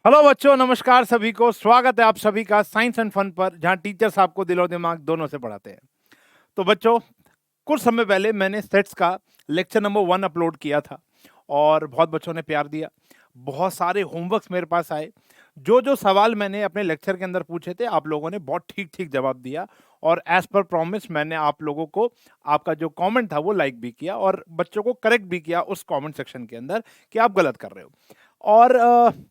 Hello बच्चों, नमस्कार सभी को। स्वागत है आप सभी का साइंस एंड फन पर, जहां टीचर्स आपको दिल और दिमाग दोनों से पढ़ाते हैं। तो बच्चों, कुछ समय पहले मैंने सेट्स का लेक्चर नंबर 1 अपलोड किया था और बहुत बच्चों ने प्यार दिया। बहुत सारे होमवर्क्स मेरे पास आए। जो जो सवाल मैंने अपने लेक्चर के अंदर पूछे थे, आप लोगों ने बहुत ठीक ठीक जवाब दिया और एज पर प्रॉमिस मैंने आप लोगों को आपका जो कमेंट था वो लाइक भी किया और बच्चों को करेक्ट भी किया उस कमेंट सेक्शन के अंदर कि आप गलत कर रहे हो। और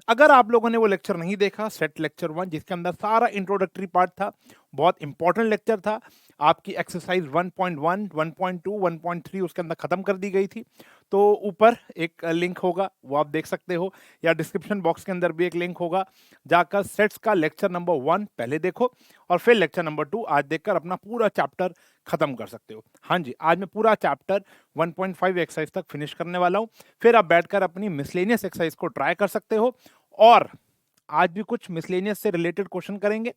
अगर आप लोगों ने वो लेक्चर नहीं देखा, सेट लेक्चर 1 जिसके अंदर सारा इंट्रोडक्टरी पार्ट था, बहुत इंपॉर्टेंट लेक्चर था। आपकी एक्सरसाइज 1.1, 1.2, 1.3 उसके अंदर खत्म कर दी गई थी। तो ऊपर एक लिंक होगा, वो आप देख सकते हो, या डिस्क्रिप्शन बॉक्स के अंदर भी एक लिंक होगा। जाकर सेट्स का लेक्चर नंबर 1 पहले देखो और फिर लेक्चर नंबर 2 आज देखकर अपना पूरा चैप्टर खत्म कर सकते हो। हाँ जी, आज मैं पूरा चैप्टर 1.5 एक्सरसाइज तक फिनिश करने वाला हूँ। फिर आप बैठकर अपनी मिसलेनियस एक्सरसाइज को ट्राई कर सकते हो और आज भी कुछ मिसलेनियस से रिलेटेड क्वेश्चन करेंगे।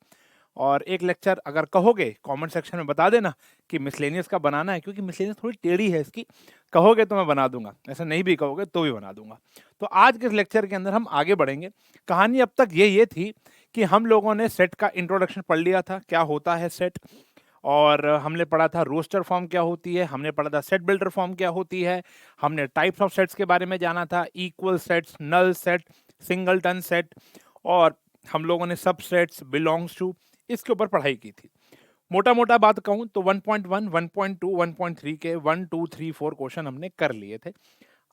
और एक लेक्चर अगर कहोगे कमेंट सेक्शन में बता देना कि मिसलेनियस का बनाना है, क्योंकि मिसलेनियस थोड़ी टेढ़ी है इसकी। कहोगे तो मैं बना दूंगा, ऐसा नहीं भी कहोगे तो भी बना दूंगा। तो आज के इस लेक्चर के अंदर हम आगे बढ़ेंगे। कहानी अब तक ये थी कि हम लोगों ने सेट का इंट्रोडक्शन पढ़ लिया था, क्या होता है सेट, और हमने पढ़ा था रोस्टर फॉर्म क्या होती है, हमने पढ़ा था सेट बिल्डर फॉर्म क्या होती है, हमने टाइप्स ऑफ सेट्स के बारे में जाना था, equal sets, null set, singleton set, और हम लोगों ने सब सेट्स, बिलोंग्स टू, इसके ऊपर पढ़ाई की थी। मोटा मोटा बात कहूं तो 1.1, 1.2, 1.3 के 1, 2, 3, 4 क्वेश्चन हमने कर लिए थे।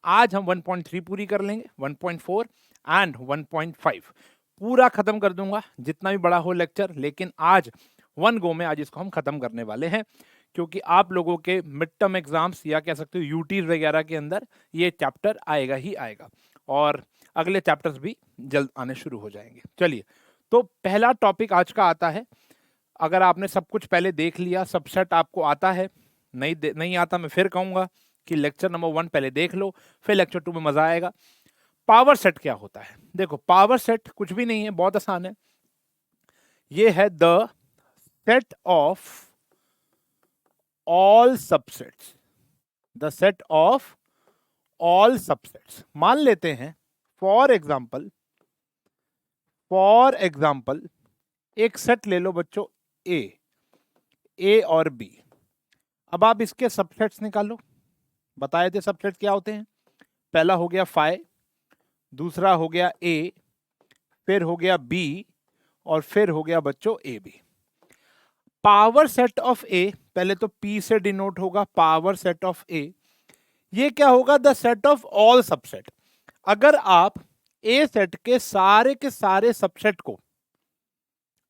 आज हम 1.3 पूरी कर लेंगे, 1.4 एंड 1.5 पूरा खत्म कर दूंगा, जितना भी बड़ा हो लेक्चर। लेकिन आज 1 गो में आज इसको हम खत्म करने वाले हैं, क्योंकि आप लोगों के मिड टर्म एग्जाम्स या कह सकते हो यूटी वगैरह के अंदर ये चैप्टर आएगा ही आएगा, और अगले चैप्टर्स भी जल्द आने शुरू हो जाएंगे। चलिए, तो पहला टॉपिक आज का आता है। अगर आपने सब कुछ पहले देख लिया, सबसेट आपको आता है, नहीं आता मैं फिर कहूंगा कि लेक्चर नंबर 1 पहले देख लो, फिर लेक्चर 2 में मजा आएगा। पावर सेट क्या होता है? देखो, पावर सेट कुछ भी नहीं है, बहुत आसान है। ये है the set of all subsets, the set of all subsets. मान लेते हैं फॉर एग्जाम्पल एक सेट ले लो बच्चों, ए और बी। अब आप इसके सबसेट्स निकालो। बताए थे सबसेट क्या होते हैं। पहला हो गया फाइ, दूसरा हो गया ए, फिर हो गया बी, और फिर हो गया बच्चों A B. Power set of A, पहले तो पी से डिनोट होगा पावर सेट ऑफ ए। ये क्या होगा? The set of all subset. अगर आप ए सेट के सारे सबसेट को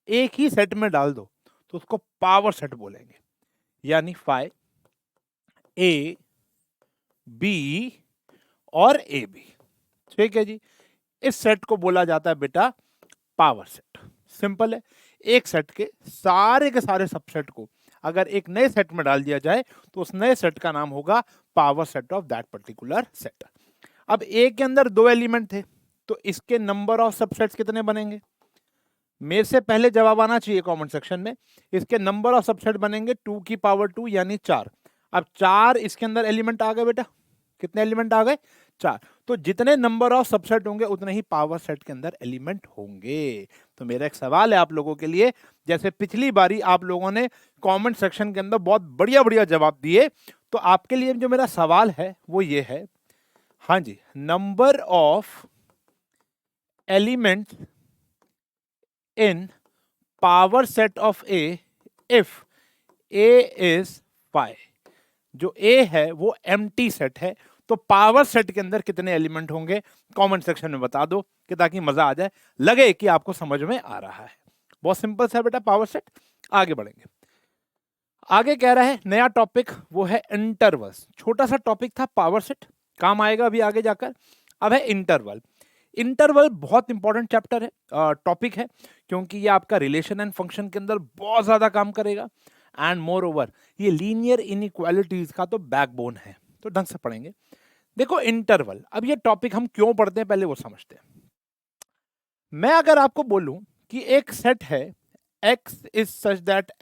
एक ही सेट में डाल दो तो उसको पावर सेट बोलेंगे। यानी फाइ, ए, बी और ए बी। ठीक है जी, इस सेट को बोला जाता है बेटा पावर सेट। सिंपल है। एक सेट के सारे सबसेट को अगर एक नए सेट में डाल दिया जाए तो उस नए सेट का नाम होगा power set of that particular set. अब ए के अंदर 2 एलिमेंट थे, तो इसके नंबर ऑफ सबसेट्स कितने बनेंगे? मेरे से पहले जवाब आना चाहिए कमेंट सेक्शन में। इसके नंबर ऑफ सबसेट बनेंगे 2 की पावर 2 यानी 4। अब 4 इसके अंदर एलिमेंट आ गए बेटा। कितने एलिमेंट आ गए? 4। तो जितने नंबर ऑफ सबसेट होंगे उतने ही पावर सेट के अंदर एलिमेंट होंगे। तो मेरा एक सवाल है आप लोगों के लिए, जैसे पिछली बारी आप लोगों ने कमेंट सेक्शन के अंदर बहुत बढ़िया बढ़िया जवाब दिए, तो आपके लिए जो मेरा सवाल है वो ये है, हाँ जी, number of element in power set of A if A is 5। जो ए है वो एम्प्टी सेट है, तो पावर सेट के अंदर कितने एलिमेंट होंगे कमेंट सेक्शन में बता दो, कि ताकि मजा आ जाए, लगे कि आपको समझ में आ रहा है। बहुत सिंपल सा बेटा पावर सेट। आगे बढ़ेंगे। आगे कह रहा है नया टॉपिक, वो है इंटरवल्स। छोटा सा टॉपिक था पावर सेट, काम आएगा अभी आगे जाकर। अब है इंटरवल। इंटरवल बहुत इंपॉर्टेंट चैप्टर है, टॉपिक है, क्योंकि ये आपका रिलेशन एंड फंक्शन के अंदर बहुत ज्यादा काम करेगा। एंड मोर ओवर ये लीनियर इनइक्वालिटीज का तो बैकबोन है, तो ढंग से पढ़ेंगे। देखो इंटरवल, अब ये टॉपिक हम क्यों पढ़ते हैं पहले वो समझते हैं। मैं अगर आपको बोलूं कि एक सेट है x is such that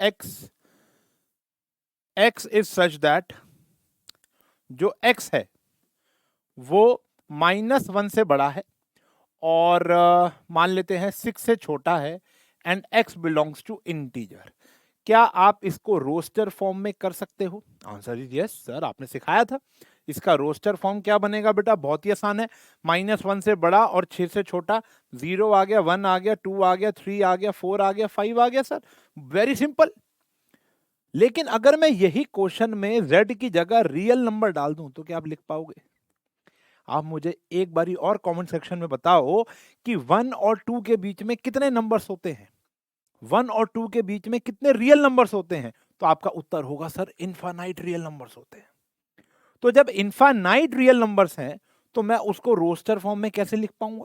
x is such that जो x है वो -1 से बड़ा है और मान लेते हैं 6 से छोटा है and x belongs to integer, क्या आप इसको रोस्टर फॉर्म में कर सकते हो? आंसर इज यस सर, आपने सिखाया था। इसका रोस्टर फॉर्म क्या बनेगा बेटा? बहुत ही आसान है, -1 से बड़ा और 6 से छोटा, 0 आ गया, 1 आ गया, 2 आ गया, 3 आ गया, 4 आ गया, 5 आ गया सर, वेरी सिंपल। लेकिन अगर मैं यही क्वेश्चन में z की जगह रियल नंबर डाल दूं तो क्या आप लिख पाओगे? आप मुझे एक बारी और कमेंट सेक्शन में बताओ कि 1 और 2 के बीच में कितने नंबर्स होते हैं, 1 और 2 के बीच में कितने रियल नंबर्स होते हैं? तो आपका उत्तर होगा सर इनफाइनाइट रियल नंबर्स होते हैं। तो जब इनफाइनाइट रियल नंबर्स हैं तो मैं उसको रोस्टर फॉर्म में कैसे लिख पाऊंगा?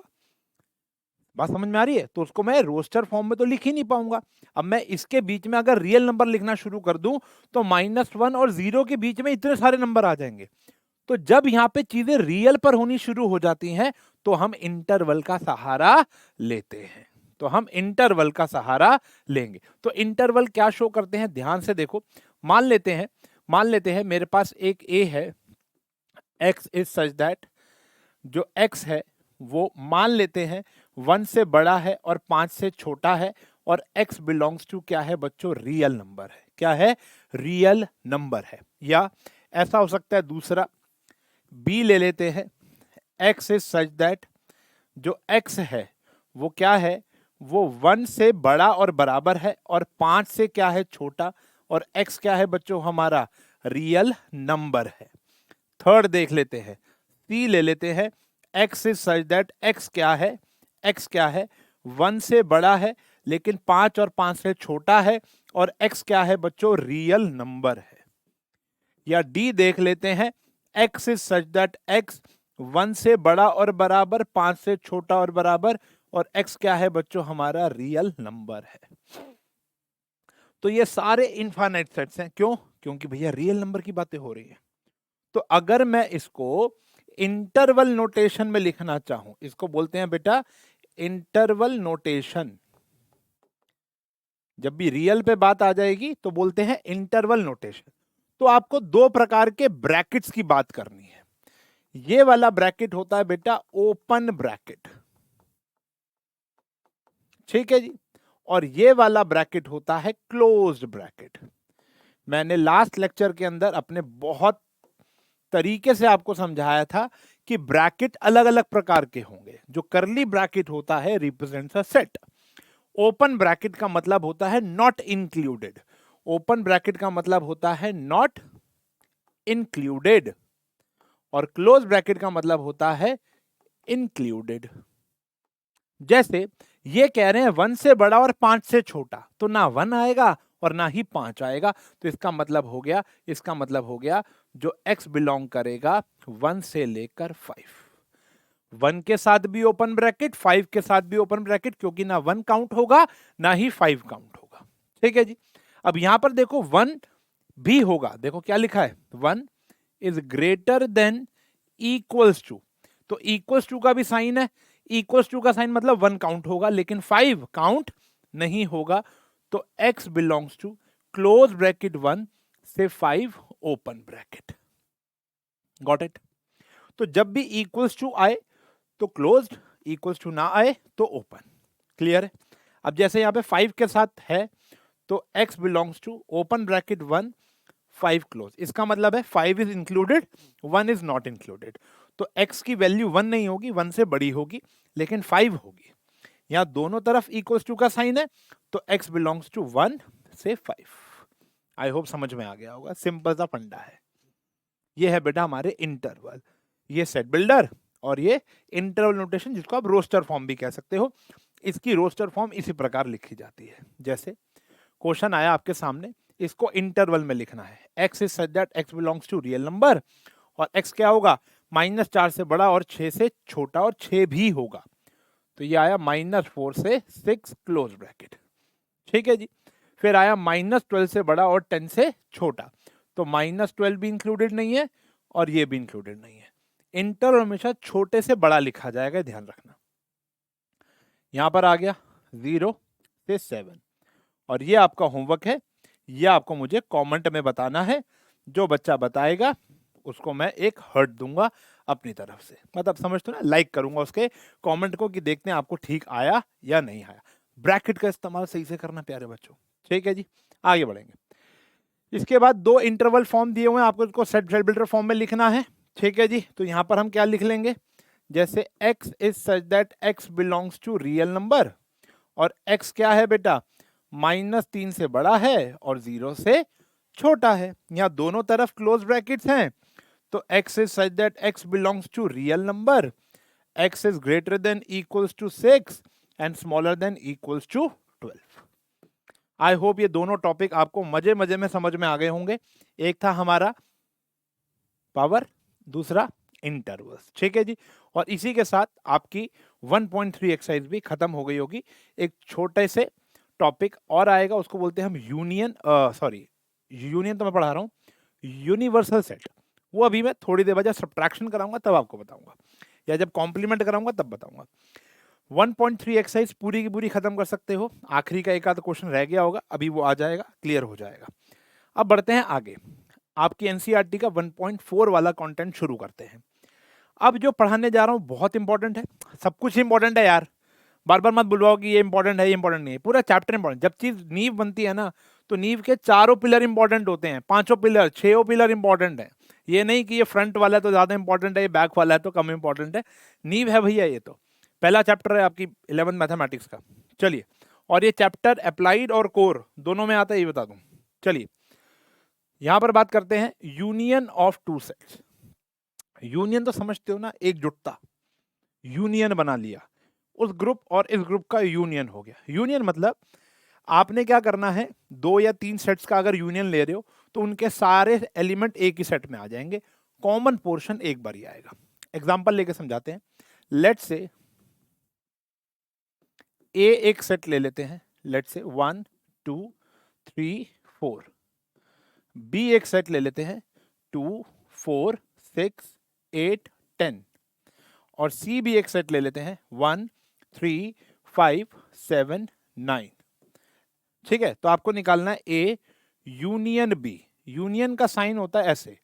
बात समझ में आ रही है? तो उसको मैं रोस्टर फॉर्म में तो लिख ही नहीं पाऊंगा। अब मैं इसके बीच में अगर रियल नंबर लिखना शुरू कर दूं तो -1 और 0 के बीच में इतने सारे नंबर आ जाएंगे। तो जब यहां पे चीजें रियल पर होनी शुरू हो जाती हैं तो हम इंटरवल का सहारा लेते हैं, तो हम इंटरवल का सहारा लेंगे। तो इंटरवल क्या शो करते हैं, ध्यान से देखो। मान लेते हैं मेरे पास एक a है, x इज सच दैट, जो x है वो मान लेते हैं 1 से बड़ा है और 5 से छोटा है, और x बिलोंग्स टू क्या है बच्चों? रियल नंबर है। क्या है? रियल नंबर है। या ऐसा हो सकता है दूसरा, b ले लेते हैं, x इज सच दैट, जो x है वो क्या है? वो 1 से बड़ा और बराबर है और 5 से क्या है? छोटा, और x क्या है बच्चों? हमारा रियल नंबर है। थर्ड देख लेते हैं, c ले लेते हैं, x is such that, x क्या है? x क्या है? 1 से बड़ा है लेकिन 5 और 5 से छोटा है, और x क्या है बच्चों? रियल नंबर है। या d देख लेते हैं, x is such that, x 1 से बड़ा और बराबर, 5 से छोटा और बराबर, और x क्या है बच्चों? हमारा रियल नंबर है। तो ये सारे इनफाइनाइट सेट्स हैं। क्यों? क्योंकि भैया रियल नंबर की बातें हो रही है। तो अगर मैं इसको इंटरवल नोटेशन में लिखना चाहूं, इसको बोलते हैं बेटा इंटरवल नोटेशन। जब भी रियल पे बात आ जाएगी तो बोलते हैं इंटरवल नोटेशन। तो आपको दो प्रकार के ब्रैकेट्स की बात करनी है। ये वाला ब्रैकेट होता है बेटा ओपन ब्रैकेट, ठीक है जी, और ये वाला ब्रैकेट होता है क्लोज्ड ब्रैकेट। मैंने लास्ट लेक्चर के अंदर अपने बहुत तरीके से आपको समझाया था कि ब्रैकेट अलग अलग प्रकार के होंगे। जो करली ब्रैकेट होता है represents a set, open bracket का मतलब होता है नॉट इंक्लूडेड, ओपन ब्रैकेट का मतलब होता है नॉट इंक्लूडेड, और क्लोज ब्रैकेट का मतलब होता है इंक्लूडेड। जैसे ये कह रहे हैं 1 से बड़ा और 5 से छोटा, तो ना 1 आएगा और ना ही 5 आएगा। तो इसका मतलब हो गया जो x बिलोंग करेगा 1 से लेकर 5, 1 के साथ भी ओपन ब्रैकेट, 5 के साथ भी ओपन ब्रैकेट, क्योंकि ना 1 काउंट होगा ना ही 5 काउंट होगा। ठीक है जी। अब यहां पर देखो 1 भी होगा, देखो क्या लिखा है, 1 is greater than equals to, तो इक्वल्स टू का भी साइन है, इक्वल्स टू का साइन मतलब 1 काउंट होगा लेकिन 5 काउंट नहीं होगा। तो x belongs to close bracket 1 से 5 ओपन ब्रैकेट। Got it? तो जब भी इक्वल्स टू आए तो क्लोज्ड, इक्वल्स टू ना आए तो ओपन। क्लियर है? अब जैसे यहां पे 5 के साथ है तो x belongs to open bracket 1 5 close, इसका मतलब है 5 is included, 1 is not included. तो x की वैल्यू 1 नहीं होगी, 1 से बड़ी होगी, लेकिन 5 होगी। यहां दोनों तरफ इक्वल्स टू का साइन है तो x बिलोंग्स टू 1 से 5। आई होप समझ में आ गया होगा, सिंपल सा फंडा है। ये है बेटा हमारे इंटरवल, ये सेट बिल्डर और ये इंटरवल नोटेशन, जिसको आप रोस्टर फॉर्म भी कह सकते हो। इसकी रोस्टर फॉर्म इसी प्रकार लिखी जाती है। जैसे क्वेश्चन आया आपके सामने, इसको इंटरवल में लिखना है, x is such that x belongs to real number, और x क्या होगा? -4 से बड़ा और 6 से छोटा, और 6 भी होगा। तो ये आया -4 से 6 क्लोज ब्रैकेट। ठीक है जी। फिर आया -12 से बड़ा और 10 से छोटा, तो -12 भी इंक्लूडेड नहीं है और ये भी इंक्लूडेड नहीं है। इंटरवल हमेशा छोटे से बड़ा लिखा जाएगा, ध्यान रखना। यहां पर आ गया 0 से 7, और ये आपका होमवर्क है, ये आपको मुझे कमेंट में बताना है। जो बच्चा बताएगा उसको मैं एक हर्ट दूंगा, अपनी तरफ से, मतलब समझते हो ना, लाइक करूंगा उसके कमेंट को कि देखते हैं आपको ठीक आया या नहीं आया। ब्रैकेट का इस्तेमाल सही से करना प्यारे बच्चों, ठीक है जी। आगे बढ़ेंगे। इसके बाद दो इंटरवल फॉर्म दिए हुए हैं आपको, इसको सेट बिल्डर फॉर्म में लिखना है, ठीक है जी। तो यहां पर हम क्या लिख लेंगे, जैसे x is such that x belongs to real number, और x क्या है बेटा, -3 से बड़ा है और 0 से छोटा है। यहाँ दोनों तरफ क्लोज ब्रैकेट्स हैं, तो x is such that x belongs to real number, x is greater than equals to 6 and smaller than equals to 12। I hope ये दोनों टॉपिक आपको मजे मजे में समझ में आ गए होंगे। एक था हमारा पावर, दूसरा इंटरवल्स, ठीक है जी। और इसी के साथ आपकी 1.3 एक्सरसाइज भी खत्म हो गई होगी। एक छोटे से टॉपिक और आएगा, उसको बोलते हैं हम यूनियन, यूनियन तो मैं पढ़ा रहा हूँ, यूनिवर्सल सेट। वो अभी मैं थोड़ी देर बाद जब सब्ट्रैक्शन कराऊंगा तब आपको बताऊंगा, या जब कॉम्प्लीमेंट कराऊंगा तब बताऊंगा। 1.3 एक्सरसाइज पूरी की पूरी खत्म कर सकते हो। आखिरी का एक आधा क्वेश्चन रह गया होगा, अभी वो आ जाएगा, क्लियर हो जाएगा। अब बढ़ते हैं आगे, आपकी एनसीईआरटी का 1.4 वाला कंटेंट शुरू करते हैं। अब जो पढ़ाने जा रहा हूँ बहुत इंपॉर्टेंट है, सब कुछ इंपॉर्टेंट है यार, बार बार मत बुलवाओ कि ये इंपॉर्टेंट है ये इंपॉर्टेंट नहीं है, पूरा चैप्टर इंपॉर्टेंट। जब चीज नींव बनती है ना, तो नींव के चारों पिलर इंपॉर्टेंट होते हैं, पांचों पिलर, छह पिलर इंपॉर्टेंट है। ये नहीं कि ये फ्रंट वाला है तो ज्यादा इंपॉर्टेंट है, ये बैक वाला है तो कम इंपॉर्टेंट है। नींव है भैया, ये तो पहला चैप्टर है आपकी 11 मैथमेटिक्स का। चलिए, और ये चैप्टर अप्लाइड और कोर दोनों में आता है, ये बता दूं। चलिए यहां पर बात करते हैं union of two sets. Union तो समझते हो ना, एकजुटता, यूनियन बना लिया, उस ग्रुप और इस ग्रुप का यूनियन हो गया। यूनियन मतलब आपने क्या करना है, 2 या 3 सेट्स का अगर यूनियन ले रहे हो तो उनके सारे एलिमेंट एक ही सेट में आ जाएंगे, कॉमन पोर्शन एक बार ही आएगा। एग्जांपल लेके समझाते हैं। लेट्स से ए एक सेट ले लेते हैं, लेट्स से 1 2 3 4। बी एक सेट ले लेते हैं, 2 4 6 8 10। और सी भी एक सेट ले लेते हैं, 1 3 5 7 9। ठीक है, तो आपको निकालना है ए यूनियन बी। यूनियन का साइन होता है ऐसे,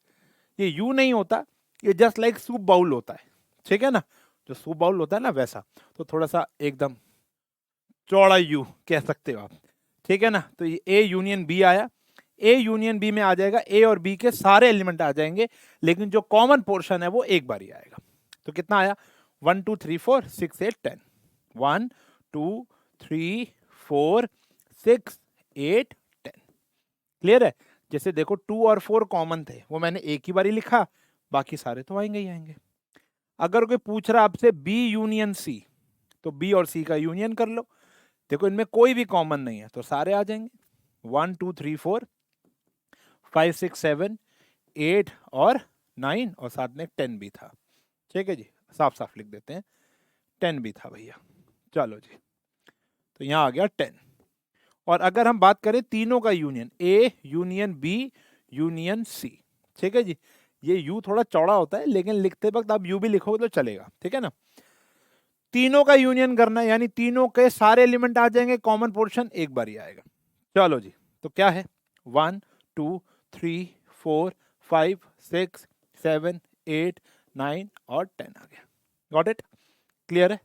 ये यू नहीं होता, ये जस्ट लाइक सूप बाउल होता है, ठीक है ना, जो सूप बाउल होता है ना वैसा, तो थोड़ा सा एकदम चौड़ा यू कह सकते हो आप, ठीक है ना। तो ये ए यूनियन बी आया, ए यूनियन बी में आ जाएगा, ए और बी के सारे एलिमेंट आ जाएंगे, लेकिन जो कॉमन पोर्शन है वो एक बार ही आएगा। तो कितना आया, 1 2 3 4 6 8 10। 1 2 3 4 6 8 10। क्लियर है। जैसे देखो 2 और 4 कॉमन थे, वो मैंने एक ही बार ही लिखा, बाकी सारे तो आएंगे ही आएंगे। अगर कोई पूछ रहा आपसे बी यूनियन सी, तो बी और सी का यूनियन कर लो। देखो इनमें कोई भी कॉमन नहीं है तो सारे आ जाएंगे, 1 2 3 4 5 6 7 8 और 9, और साथ में 10 भी था। ठीक है जी, साफ साफ लिख देते हैं, 10 भी था भैया। चलो जी, तो यहां आ गया 10। और अगर हम बात करें तीनों का union, A union B union C, ठीक है जी। ये यू थोड़ा चौड़ा होता है, लेकिन लिखते वक्त आप यू भी लिखोगे तो चलेगा, ठीक है ना। तीनों का यूनियन करना है, यानी तीनों के सारे एलिमेंट आ जाएंगे, कॉमन पोर्शन एक बार ही आएगा। चलो जी, तो क्या है, 1 2 3 4 5 6 7 8 9 और 10 आ गया। गॉट इट, क्लियर है।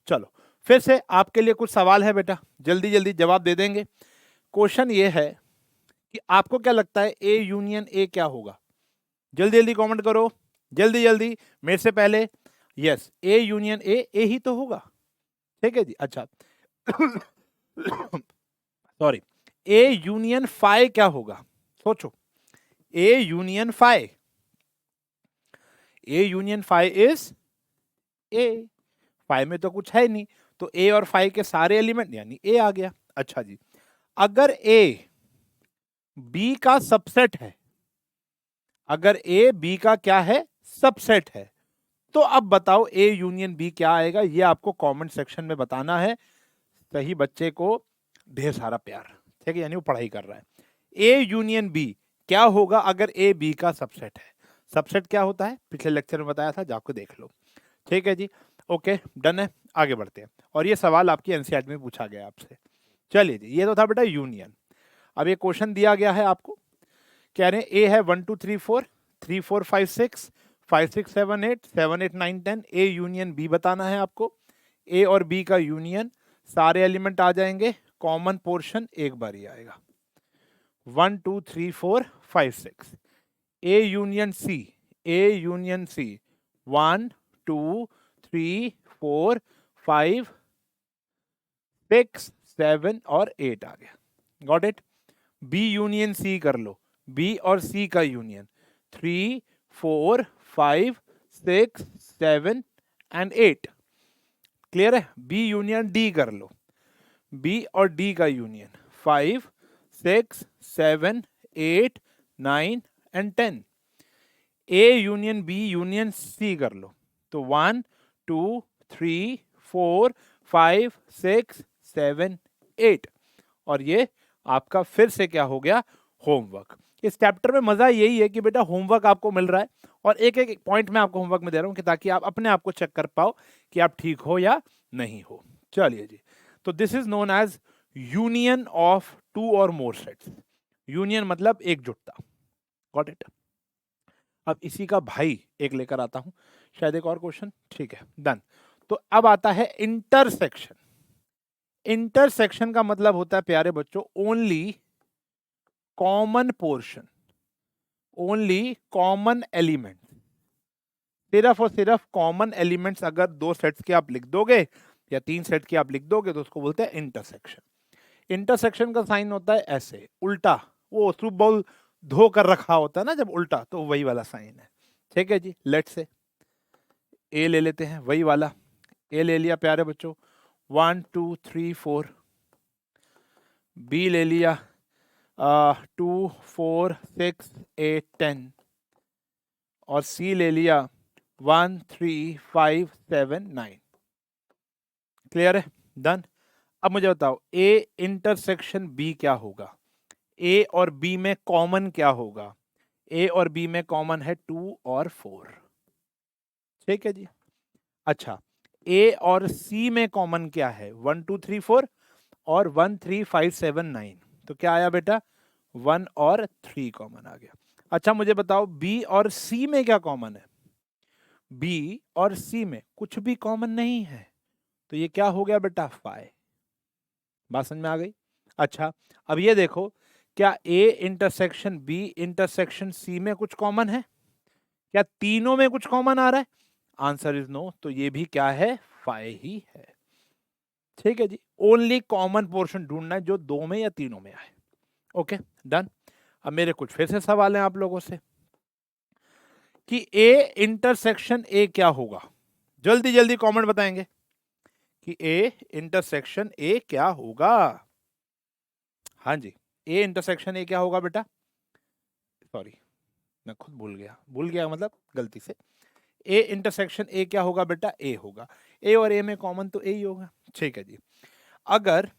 चलो फिर से आपके लिए कुछ सवाल है बेटा, जल्दी जल्दी जवाब दे देंगे। क्वेश्चन ये है कि आपको क्या लगता है ए यूनियन ए क्या होगा, जल्दी जल्दी कमेंट करो, जल्दी जल्दी मेरे से पहले। यस, ए यूनियन ए ही तो होगा, ठीक है जी। अच्छा सॉरी, ए यूनियन फाई क्या होगा, सोचो, A union phi, A union phi is A, phi में तो कुछ है नहीं, तो ए और फाई के सारे एलिमेंट यानी ए आ गया। अच्छा जी, अगर ए बी का सबसेट है, अगर ए बी का क्या है, सबसेट है, तो अब बताओ ए यूनियन बी क्या आएगा, ये आपको कमेंट सेक्शन में बताना है। सही बच्चे को ढेर सारा प्यार, ठीक है, यानी वो पढ़ाई कर रहा है। ए यूनियन बी क्या होगा अगर ए बी का सबसेट है। सबसेट क्या होता है पिछले लेक्चर में बताया था, जाकर देख लो, ठीक है जी। ओके, डन है, आगे बढ़ते हैं। और ये सवाल आपकी एनसीईआरटी में पूछा गया आपसे। चलिए जी, ये तो था बेटा यूनियन। अब ये क्वेश्चन दिया गया है आपको, कह रहे हैं ए है 1 2 3 4 3 4 5 6 5 6 7 8 7 8 9 10 ए यूनियन बी बताना है आपको। ए और बी का यूनियन, सारे एलिमेंट आ जाएंगे, कॉमन पोर्शन एक बार ही आएगा। 1 2 3 4 5 6। A union C, A union C 1 2 3 4 5 6 7 और 8 आ गया। Got it. B union C कर लो, बी और सी का यूनियन 3 4 5 6 7 एंड 8। क्लियर है। बी यूनियन डी कर लो, बी और डी का union 5 6 7 8 9 and 10। A union B union C कर लो, तो 1 2 3 4 5 6 7 8। और ये आपका फिर से क्या हो गया, होमवर्क। इस चैप्टर में मजा यही है कि बेटा होमवर्क आपको मिल रहा है, और एक एक पॉइंट में आपको होमवर्क में दे रहा हूं कि ताकि आप अपने आप को चेक कर पाओ कि आप ठीक हो या नहीं हो। चलिए जी, तो this is known as union of two और मोर सेट्स। यूनियन मतलब एकजुटता। Got it. अब इसी का भाई एक लेकर आता हूं, शायद एक और क्वेश्चन। ठीक है, डन। तो अब आता है इंटरसेक्शन। इंटरसेक्शन का मतलब होता है प्यारे बच्चों only common portion, only common element. सिर्फ और सिर्फ कॉमन एलिमेंट्स अगर दो सेट्स के आप लिख दोगे या तीन सेट के आप लिख दोगे तो उसको बोलते हैं इंटरसेक्शन। इंटरसेक्शन का साइन होता है ऐसे उल्टा, वो सूप बाउल धो कर रखा होता है ना जब उल्टा, तो वही वाला साइन है। ठीक है जी, लेट से ए ले लेते हैं, वही वाला ए ले लिया प्यारे बच्चों, 1 2 3 4। बी ले लिया 2 4 6 8 10। और सी ले लिया 1 3 5 7 9। क्लियर है, डन। अब मुझे बताओ ए इंटरसेक्शन बी क्या होगा, ए और बी में कॉमन क्या होगा। ए और बी में कॉमन है 2 और 4। ठीक है जी। अच्छा, ए और सी में कॉमन क्या है, 1 2 3 4 और 1 3 5 7 9। तो क्या आया बेटा, 1 और 3 कॉमन आ गया। अच्छा मुझे बताओ बी और सी में क्या कॉमन है। बी और सी में कुछ भी कॉमन नहीं है, तो ये क्या हो गया बेटा, 5। बात समझ में आ गई। अच्छा अब ये देखो, क्या A intersection B intersection C में कुछ कॉमन है, क्या तीनों में कुछ कॉमन आ रहा है। आंसर इज नो, तो ये भी क्या है, 5 ही है। ठीक है जी, ओनली कॉमन पोर्शन ढूंढना है जो दो में या तीनों में आए। Okay done. अब मेरे कुछ फिर से सवाल हैं आप लोगों से कि ए इंटरसेक्शन ए क्या होगा। जल्दी जल्दी कमेंट बताएंगे कि ए इंटरसेक्शन ए क्या होगा। हाँ जी, ए इंटरसेक्शन ए क्या होगा बेटा, सॉरी मैं खुद भूल गया मतलब गलती से। ए इंटरसेक्शन ए क्या होगा बेटा, ए होगा। ए और ए में कॉमन तो ए ही होगा। ठीक है जी। अगर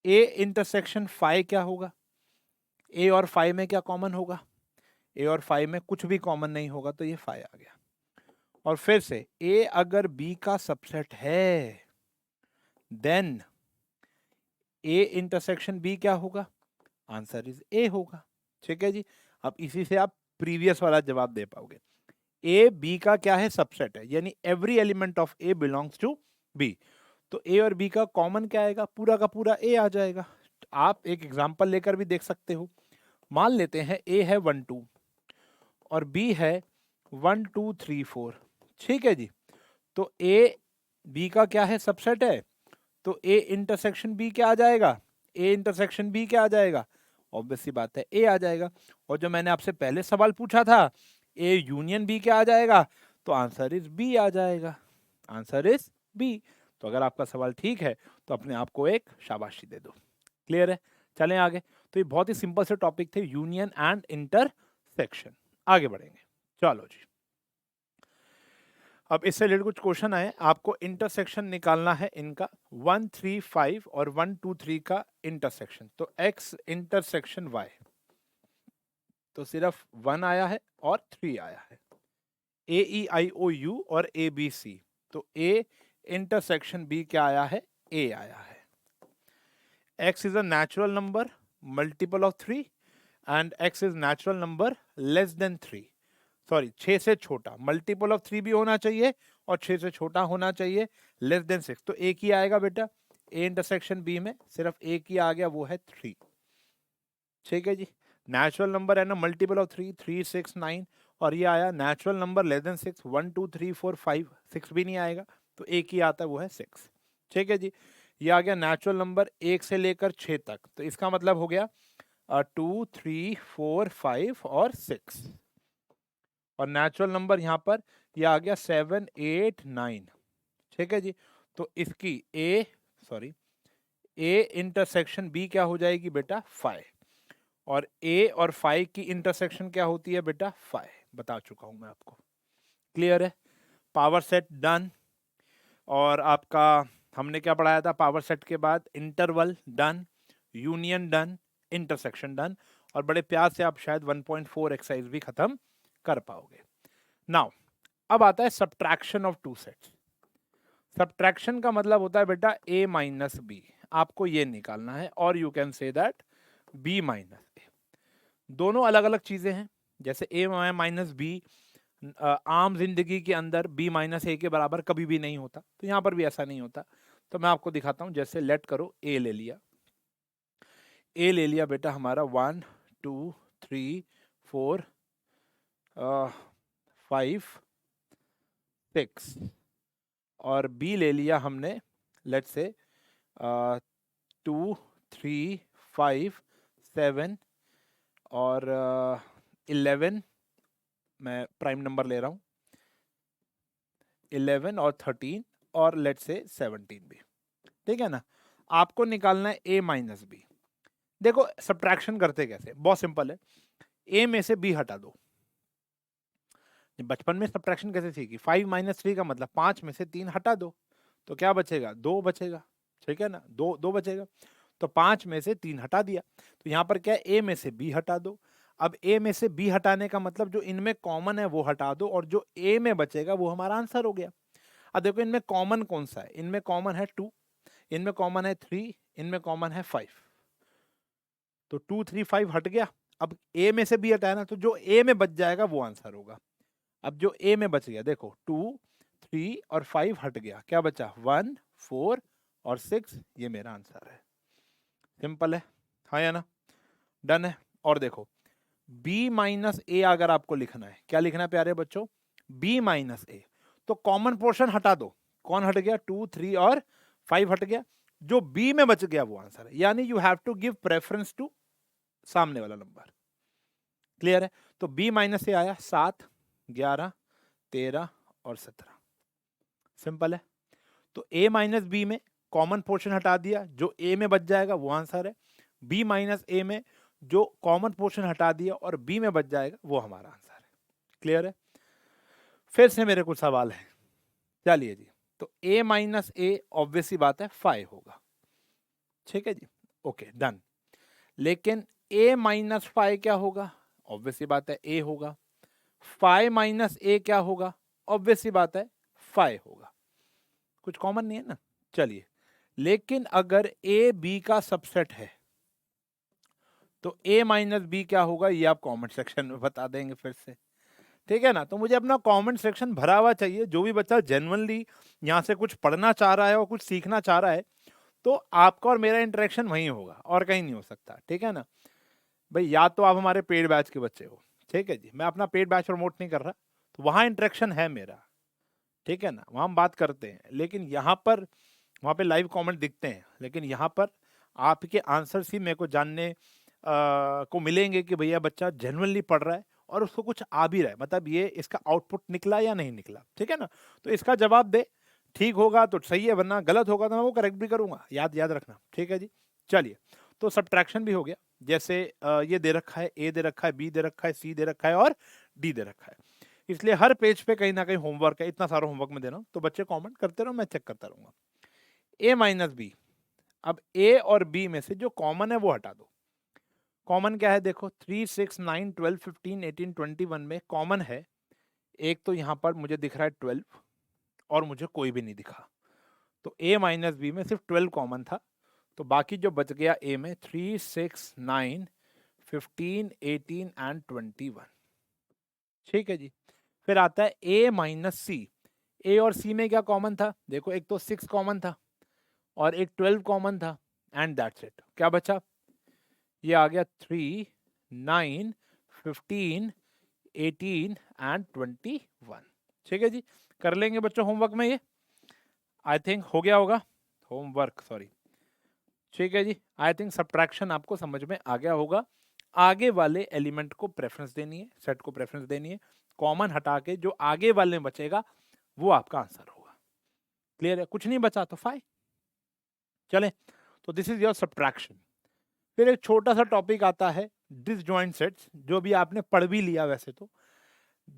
ए इंटरसेक्शन फाइव क्या होगा, ए और फाइव में क्या कॉमन होगा, ए और फाइव में कुछ भी कॉमन नहीं होगा, तो ये फाइव आ गया। और फिर से ए अगर बी का सबसेट है देन ए इंटरसेक्शन बी क्या होगा, आंसर इज ए होगा। ठीक है जी। अब इसी से आप प्रीवियस वाला जवाब दे पाओगे। ए बी का क्या है, सबसेट है, यानी every element of A belongs to B. तो ए और बी का कॉमन क्या आएगा, पूरा का पूरा ए आ जाएगा। आप एक एग्जांपल लेकर भी देख सकते हो। मान लेते हैं ए है 1 2 और बी है 1 2 3 4। ठीक है जी। तो ए बी का क्या है, सबसेट है, तो ए इंटरसेक्शन बी क्या आ जाएगा, ए इंटरसेक्शन बी क्या आ जाएगा, ऑब्वियस सी बात है ए आ जाएगा। और जो मैंने आपसे पहले सवाल पूछा था ए यूनियन बी क्या आ जाएगा, तो आंसर इज बी आ जाएगा। Answer is B. तो अगर आपका सवाल ठीक है तो अपने आप को एक शाबाशी दे दो। क्लियर है, चलें आगे। तो ये बहुत ही सिंपल से टॉपिक थे, यूनियन एंड इंटरसेक्शन। आगे बढ़ेंगे, चलो जी। अब इससे रिलेटेड कुछ क्वेश्चन आए, आपको इंटरसेक्शन निकालना है इनका 1 3 5 और 1 2 3 का इंटरसेक्शन। तो x इंटरसेक्शन y, तो सिर्फ 1 आया है और 3 आया है। ए ई आई ओ यू और ए बी सी, तो a इंटरसेक्शन b क्या आया है, a आया है। x is a natural number multiple of 3 and x is natural number less than 3. Sorry 6 से छोटा, मल्टीपल ऑफ 3 भी होना चाहिए और 6 से छोटा होना चाहिए, लेस देन 6। तो एक ही आएगा बेटा, ए इंटरसेक्शन बी में सिर्फ एक ही आ गया, वो है 3। ठीक है जी, नेचुरल नंबर है ना, मल्टीपल ऑफ 3, 3 6 9, और ये आया नेचुरल नंबर लेस देन 6, 1 2 3 4 5, 6 भी नहीं आएगा, तो एक ही आता है, वो है 6। ठीक है जी, ये आ गया नेचुरल नंबर 1 से लेकर 6 तक, तो इसका मतलब हो गया 2 3 4 5 और 6। और नेचुरल नंबर यहाँ पर ये आ गया 7 8 9। ठीक है जी, तो इसकी ए इंटरसेक्शन बी क्या हो जाएगी बेटा, 5, और ए और 5 की इंटरसेक्शन क्या होती है बेटा, 5। बता चुका हूं मैं आपको, क्लियर है। पावर सेट डन, और आपका हमने क्या पढ़ाया था, पावर सेट के बाद interval done, union done, intersection done, और बड़े प्यार से आप शायद 1.4 एक्सरसाइज भी खत्म कर पाओगे। नाउ अब आता है subtraction of two sets. Subtraction का मतलब होता है बेटा a माइनस बी, आपको ये निकालना है, और you can say that b minus A. दोनों अलग अलग चीजें हैं, जैसे a माइनस बी आम जिंदगी के अंदर b माइनस ए के बराबर कभी भी नहीं होता, तो यहाँ पर भी ऐसा नहीं होता। तो मैं आपको दिखाता हूँ, जैसे लेट करो a ले लिया, बेटा हमारा 1 2 3 4 5 6, और b ले लिया हमने, लेट से 2 3 5 7 और 11, मैं प्राइम नंबर ले रहा हूँ, 11 और 13 और लेट से 17 भी। ठीक है ना, आपको निकालना है a माइनस बी। देखो सब्ट्रैक्शन करते कैसे, बहुत सिंपल है, a में से b हटा दो। बचपन में सब्ट्रैक्शन कैसे सीखी, 5 माइनस 3 का मतलब 5 में से 3 हटा दो, तो क्या बचेगा, 2 बचेगा। ठीक है ना, 2 बचेगा, तो 5 में से 3 हटा दिया, तो यहाँ पर क्या है, a में से b हटा दो। अब a में से b हटाने का मतलब जो इनमें कॉमन है वो हटा दो, और जो a में बचेगा वो हमारा आंसर हो गया। अब देखो इनमें कॉमन कौन सा है, इनमें कॉमन है 2, इनमें कॉमन है 3, इनमें कॉमन है 5, तो 2 3 5 हट गया। अब a में से b हटाया ना, तो जो a में बच जाएगा वो आंसर होगा। अब जो a में बच गया, देखो 2 3 और 5 हट गया, क्या बचा, 1 4 और 6, ये मेरा आंसर है। सिंपल है, हाँ या ना, डन है। और देखो b माइनस ए अगर आपको लिखना है, क्या लिखना है प्यारे बच्चों, b माइनस ए, तो कॉमन पोर्शन हटा दो, कौन हट गया, 2 3 और 5 हट गया, जो b में बच गया वो आंसर है। यानी you have to give preference to सामने वाला नंबर, क्लियर है। तो b माइनस ए आया 7 11 13 और 17, सिंपल है। तो a माइनस बी में कॉमन पोर्शन हटा दिया, जो a में बच जाएगा वो आंसर है। b माइनस ए में जो कॉमन पोर्शन हटा दिया और b में बच जाएगा वो हमारा आंसर है, क्लियर है। फिर से मेरे कुछ सवाल है, चलिए जी। तो a माइनस ए ऑब्वियस सी बात है 5 होगा, ठीक है जी, ओके डन। लेकिन a माइनस 5 क्या होगा, ऑब्वियस सी बात है a होगा। 5 माइनस ए क्या होगा, ऑब्वियस सी बात है 5 होगा, कुछ कॉमन नहीं है ना। चलिए, लेकिन अगर ए बी का सबसेट है तो a माइनस बी क्या होगा, ये आप कमेंट सेक्शन में बता देंगे फिर से, ठीक है ना। तो मुझे अपना कमेंट सेक्शन भरा हुआ चाहिए, जो भी बच्चा जेन्युइनली यहाँ से कुछ पढ़ना चाह रहा है और कुछ सीखना चाह रहा है, तो आपका और मेरा इंटरेक्शन वहीं होगा और कहीं नहीं हो सकता, ठीक है ना भाई। या तो आप हमारे पेड बैच के बच्चे हो, ठीक है जी, मैं अपना पेड बैच प्रमोट नहीं कर रहा, तो वहाँ इंटरेक्शन है मेरा, ठीक है ना, वहाँ हम बात करते हैं। लेकिन यहाँ पर, वहाँ पे लाइव कमेंट दिखते हैं, लेकिन यहाँ पर आपके आंसर्स ही मेरे को जानने को मिलेंगे कि भैया बच्चा जेन्युइनली पढ़ रहा है और उसको कुछ आ भी रहा है, मतलब ये इसका आउटपुट निकला या नहीं निकला, ठीक है ना। तो इसका जवाब दे, ठीक होगा तो सही है, वरना गलत होगा तो मैं वो करेक्ट भी करूंगा, याद याद रखना, ठीक है जी। चलिए, तो सब्ट्रैक्शन भी हो गया, जैसे ये दे रखा है, ए दे रखा है, बी दे रखा है, सी दे रखा है और डी दे रखा है, इसलिए हर पेज पे कहीं ना कहीं होमवर्क है, इतना सारा होमवर्क मैं दे रहा हूँ, तो बच्चे कमेंट करते रहो, मैं चेक करता रहूंगा। ए माइनस बी, अब ए और बी में से जो कॉमन है वो हटा दो। कॉमन क्या है, देखो 3 6 9 12 15 18 21 में कॉमन है, एक तो यहाँ पर मुझे दिख रहा है 12 और मुझे कोई भी नहीं दिखा, तो ए माइनस बी में सिर्फ 12 कॉमन था, तो बाकी जो बच गया ए में 3 6 9 15 18 एंड 21, ठीक है जी। फिर आता है a माइनस सी। a और c में क्या कॉमन था? देखो एक तो 6 कॉमन था और एक 12 कॉमन था, एंड दैट्स इट। क्या बचा? ये आ गया 3, 9, 15, 18 एंड 21। ठीक है जी, कर लेंगे बच्चों होमवर्क में ये, आई थिंक हो गया होगा होमवर्क, सॉरी। ठीक है जी, आई थिंक सब्ट्रैक्शन आपको समझ में आ गया होगा। आगे वाले एलिमेंट को प्रेफरेंस देनी है, सेट को प्रेफरेंस देनी है, कॉमन हटा के जो आगे वाले में बचेगा वो आपका आंसर होगा। क्लियर है? कुछ नहीं बचा तो फाइव। चलें, तो दिस इज योर सब्ट्रैक्शन। फिर एक छोटा सा टॉपिक आता है डिसजॉइंट सेट्स, जो भी आपने पढ़ भी लिया वैसे तो।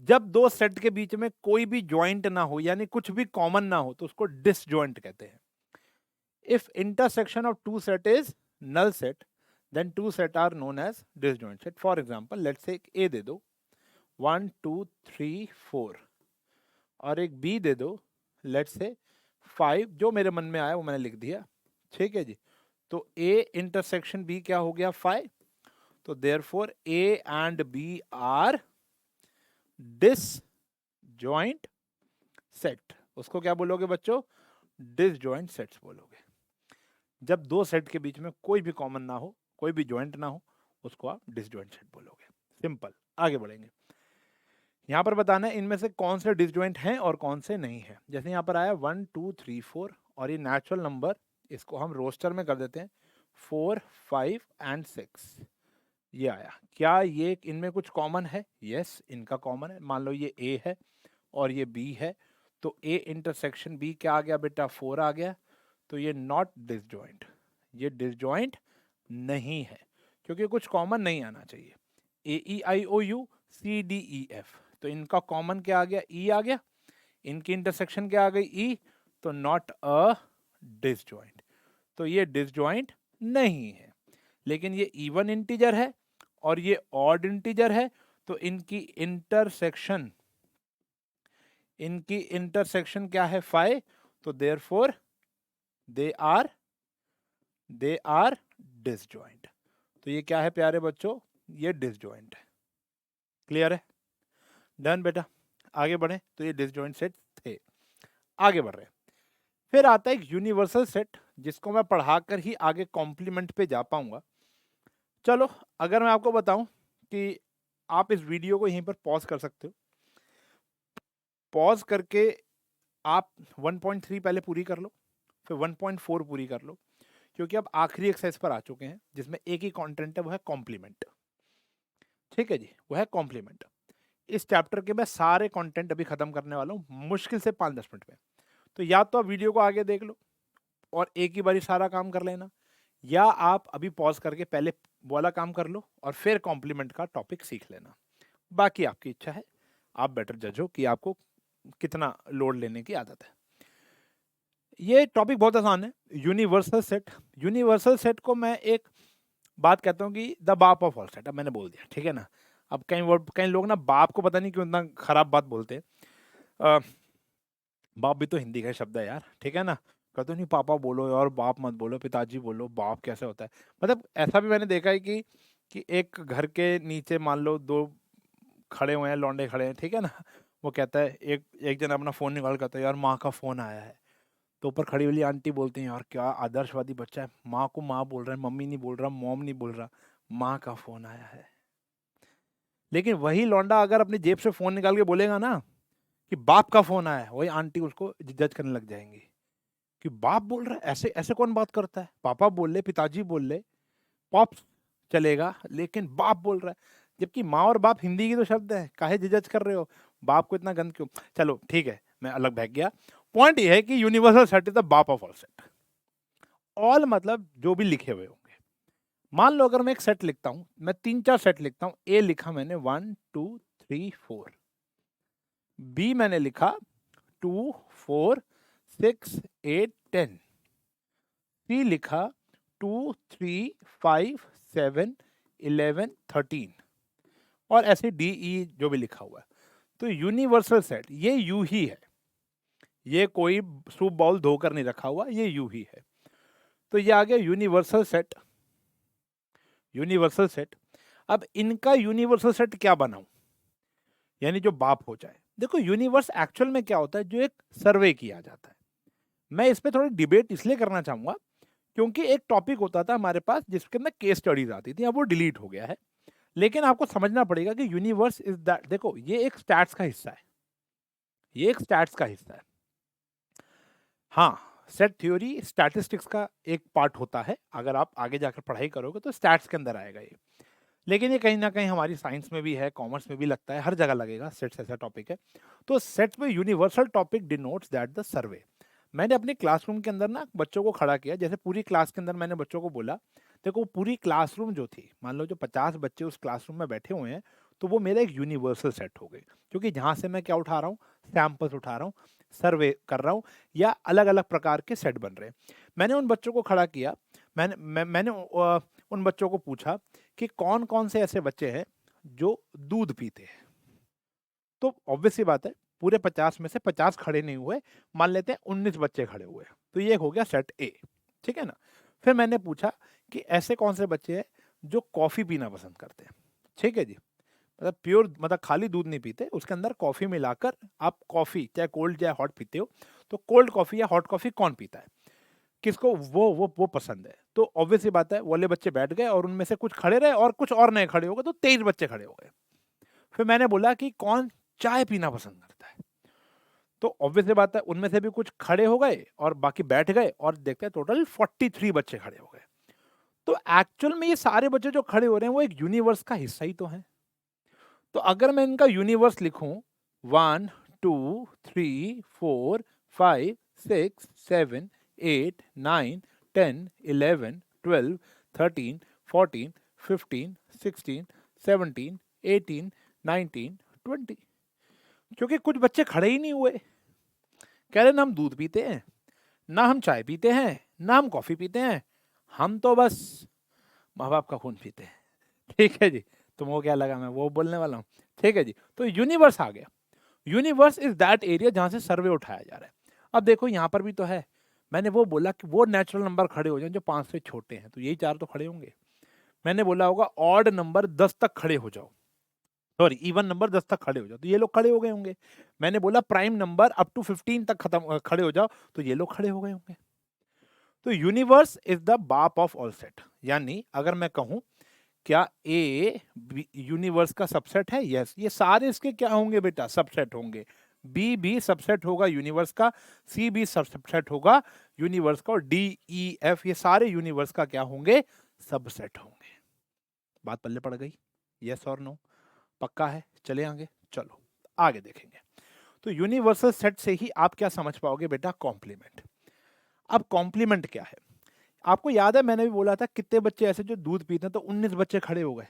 जब दो सेट के बीच में कोई भी जॉइंट ना हो, यानी कुछ भी कॉमन ना हो, तो उसको डिसजॉइंट कहते हैं। If intersection of two set is null set, then two set are known as disjoint set. For example, let's say A दे दो 1 2 3 4 और एक B दे दो let's say 5, जो मेरे मन में आया वो मैंने लिख दिया। ठीक है जी, तो A इंटरसेक्शन B क्या हो गया? 5। तो therefore A and B are disjoint set। उसको क्या बोलोगे बच्चों? डिसजॉइंट सेट्स बोलोगे। जब दो सेट के बीच में कोई भी कॉमन ना हो, कोई भी जॉइंट ना हो, उसको आप डिसजॉइंट सेट बोलोगे। सिंपल। आगे बढ़ेंगे। यहाँ पर बताना है इनमें से कौन से डिसजॉइंट हैं और कौन से नहीं है। जैसे यहाँ पर आया 1 2 3 4 और ये नेचुरल नंबर, इसको हम रोस्टर में कर देते हैं 4 5 एंड 6। ये आया। क्या ये इनमें कुछ कॉमन है? यस, इनका कॉमन है। मान लो ये A है और ये B है, तो A इंटरसेक्शन B क्या आ गया बेटा? 4 आ गया। तो ये नॉट डिसजॉइंट, ये डिसजॉइंट नहीं है, क्योंकि कुछ कॉमन नहीं आना चाहिए। AEIOU CDEF, तो इनका कॉमन क्या आ गया? E आ गया। इनकी इंटरसेक्शन क्या आ गई? E। तो नॉट अ डिसजॉइंट, तो ये डिसजॉइंट नहीं है। लेकिन ये इवन इंटीजर है और ये ऑड इंटीजर है, तो इनकी इंटरसेक्शन क्या है? 5। तो देयरफॉर दे आर डिसजॉइंट। तो ये क्या है प्यारे बच्चों? ये डिसजॉइंट है। क्लियर है? डन बेटा, आगे बढ़े। तो ये डिसजॉइंट सेट थे। आगे बढ़ रहे हैं। फिर आता है एक यूनिवर्सल सेट, जिसको मैं पढ़ाकर ही आगे कॉम्प्लीमेंट पे जा पाऊंगा। चलो, अगर मैं आपको बताऊं कि आप इस वीडियो को यहीं पर पॉज कर सकते हो, पॉज करके आप 1.3 पहले पूरी कर लो, फिर 1.4 पूरी कर लो, क्योंकि अब आखिरी एक्सरसाइज पर आ चुके हैं जिसमें एक ही कंटेंट है, वो है कॉम्प्लीमेंट। ठीक है जी, वो है कॉम्प्लीमेंट। इस चैप्टर के मैं सारे कंटेंट अभी खत्म करने वाला हूँ, मुश्किल से 5-10 मिनट में। तो या तो आप वीडियो को आगे देख लो और एक ही बारी सारा काम कर लेना, या आप अभी पॉज करके पहले वाला काम कर लो और फिर कॉम्प्लीमेंट का टॉपिक सीख लेना। बाकी आपकी इच्छा है, आप बेटर जज हो कि आपको कितना लोड लेने की आदत है। ये टॉपिक बहुत आसान है, यूनिवर्सल सेट। यूनिवर्सल सेट को मैं एक बात कहता हूँ कि द बाप ऑफ ऑल सेट। अब मैंने बोल दिया, ठीक है ना। अब कई लोग ना बाप को पता नहीं क्यों इतना खराब बात बोलते हैं। बाप भी तो हिंदी का शब्द है यार, ठीक है ना। कहते नहीं पापा बोलो और बाप मत बोलो, पिताजी बोलो, बाप कैसे होता है। मतलब ऐसा भी मैंने देखा है कि एक घर के नीचे मान लो दो खड़े हुए हैं, लौंडे खड़े हैं, ठीक है ना। वो कहता है, एक एक जन अपना फ़ोन निकाल कहता है यार माँ का फ़ोन आया है। तो ऊपर खड़ी वाली आंटी बोलती हैं यार क्या आदर्शवादी बच्चा है, माँ को माँ बोल रहा है, मम्मी नहीं बोल रहा, मॉम नहीं बोल रहा, माँ का फ़ोन आया है। लेकिन वही लौंडा अगर अपनी जेब से फ़ोन निकाल के बोलेगा ना कि बाप का फ़ोन आया है, वही आंटी उसको जज करने लग जाएंगी कि बाप बोल रहा है, ऐसे ऐसे कौन बात करता है। पापा बोल ले, पिताजी बोल ले, पॉप चलेगा, लेकिन बाप बोल रहा है। जबकि माँ और बाप हिंदी की तो शब्द है, काहे जज कर रहे हो, बाप को इतना गंद क्यों। चलो ठीक है, मैं अलग भाग गया। पॉइंट ये है कि यूनिवर्सल सेट इज द बाप ऑफ ऑल सेट। ऑल मतलब जो भी लिखे हुए होंगे। मान लो अगर मैं एक सेट लिखता हूं, मैं 3-4 सेट लिखता हूं। ए लिखा मैंने 1 2 3 4, बी मैंने लिखा 2 4 6 8 10, सी लिखा 2 3 5 7 11 13, और ऐसे डी ई जो भी लिखा हुआ है। तो यूनिवर्सल सेट ये यू ही है, ये कोई सूप बाउल धोकर नहीं रखा हुआ, ये यू ही है। तो ये आ गया यूनिवर्सल सेट। Universal set. अब इनका यूनिवर्सल सेट क्या बनाऊं, यानी जो बाप हो जाए। देखो यूनिवर्स एक्चुअल में क्या होता है, जो एक सर्वे किया जाता है। मैं इस पे थोड़ी डिबेट इसलिए करना चाहूंगा क्योंकि एक टॉपिक होता था हमारे पास जिसके अंदर केस स्टडीज आती थी, अब वो डिलीट हो गया है। लेकिन आपको समझना पड़ेगा कि यूनिवर्स इज दैट, देखो ये एक स्टैट्स का हिस्सा है, ये एक स्टैट्स का हिस्सा है। हाँ, सेट थ्योरी स्टैटिस्टिक्स का एक पार्ट होता है, अगर आप आगे जाकर पढ़ाई करोगे तो स्टैट्स के अंदर आएगा ये। लेकिन ये कहीं ना कहीं हमारी साइंस में भी है, कॉमर्स में भी लगता है, हर जगह लगेगा, सेट्स ऐसा टॉपिक है। तो सेट्स में universal topic denotes that the survey. मैंने अपने क्लासरूम के अंदर ना बच्चों को खड़ा किया, जैसे पूरी क्लास के अंदर मैंने बच्चों को बोला, देखो पूरी क्लासरूम जो थी, मान लो जो 50 बच्चे उस क्लासरूम में बैठे हुए हैं, तो वो मेरा एक यूनिवर्सल सेट हो गए, क्योंकि जहाँ से मैं क्या उठा रहा हूँ, सैंपल्स उठा रहा हूँ, सर्वे कर रहा हूँ, या अलग अलग प्रकार के सेट बन रहे हैं। मैंने उन बच्चों को खड़ा किया, मैंने उन बच्चों को पूछा कि कौन कौन से ऐसे बच्चे हैं जो दूध पीते हैं। तो ऑब्वियस सी बात है, पूरे 50 में से 50 खड़े नहीं हुए, मान लेते हैं 19 बच्चे खड़े हुए, तो ये हो गया सेट ए, ठीक है ना। फिर मैंने पूछा कि ऐसे कौन से बच्चे हैं जो कॉफी पीना पसंद करते हैं, ठीक है जी, मतलब प्योर, मतलब खाली दूध नहीं पीते, उसके अंदर कॉफी मिलाकर आप कॉफी चाहे कोल्ड चाहे हॉट पीते हो, तो कोल्ड कॉफी या हॉट कॉफी कौन पीता है, किसको वो पसंद है। तो ऑब्वियस सी बात है, वो वाले बच्चे बैठ गए और उनमें से कुछ खड़े रहे और कुछ और नए खड़े हो गए, तो 23 बच्चे खड़े हो गए। फिर मैंने बोला कि कौन चाय पीना पसंद करता है, तो ऑब्वियस सी बात है, उनमें से भी कुछ खड़े हो गए और बाकी बैठ गए, और देखते हैं टोटल 43 बच्चे खड़े हो गए। तो एक्चुअल में ये सारे बच्चे जो खड़े हो रहे हैं वो एक यूनिवर्स का हिस्सा ही तो हैं। तो अगर मैं इनका यूनिवर्स लिखूं, 1 2 3 4 5 6 7 8 9 10 11 12 13 14 15 16 17 18 19 20, क्योंकि कुछ बच्चे खड़े ही नहीं हुए, कह रहे ना हम दूध पीते हैं, ना हम चाय पीते हैं, ना हम कॉफी पीते हैं, हम तो बस माँ बाप का खून पीते हैं। ठीक है जी, तुमको क्या लगा मैं वो बोलने वाला हूँ? ठीक है जी, तो यूनिवर्स आ गया। यूनिवर्स इज दैट एरिया जहां से सर्वे उठाया जा रहा है। अब देखो यहाँ पर भी तो है, मैंने वो बोला कि वो नेचुरल नंबर खड़े हो जाए जो 5 से छोटे हैं, तो यही 4 तो खड़े होंगे। मैंने बोला होगा ऑड नंबर 10 तक खड़े हो जाओ, सॉरी इवन नंबर 10 तक खड़े हो जाओ, तो ये लोग खड़े हो गए होंगे। मैंने बोला प्राइम नंबर अप टू 15 तक खत्म खड़े हो जाओ, तो ये लोग खड़े हो गए होंगे। तो यूनिवर्स इज द बाप ऑफ ऑल सेट, यानी अगर मैं कहूं क्या ए यूनिवर्स का सबसेट है, यस, ये सारे इसके क्या होंगे बेटा, सबसेट होंगे। बी भी सबसेट होगा यूनिवर्स का, सी भी सबसेट होगा यूनिवर्स का, और डी ई एफ ये सारे यूनिवर्स का क्या होंगे, सबसेट होंगे। बात पल्ले पड़ गई, यस और नो, पक्का है? चले आगे, चलो आगे देखेंगे। तो यूनिवर्सल सेट से ही आप क्या समझ पाओगे बेटा, कॉम्प्लीमेंट। अब कॉम्प्लीमेंट क्या है, आपको याद है मैंने भी बोला था कितने बच्चे ऐसे जो दूध पीते हैं, तो 19 बच्चे खड़े हो गए,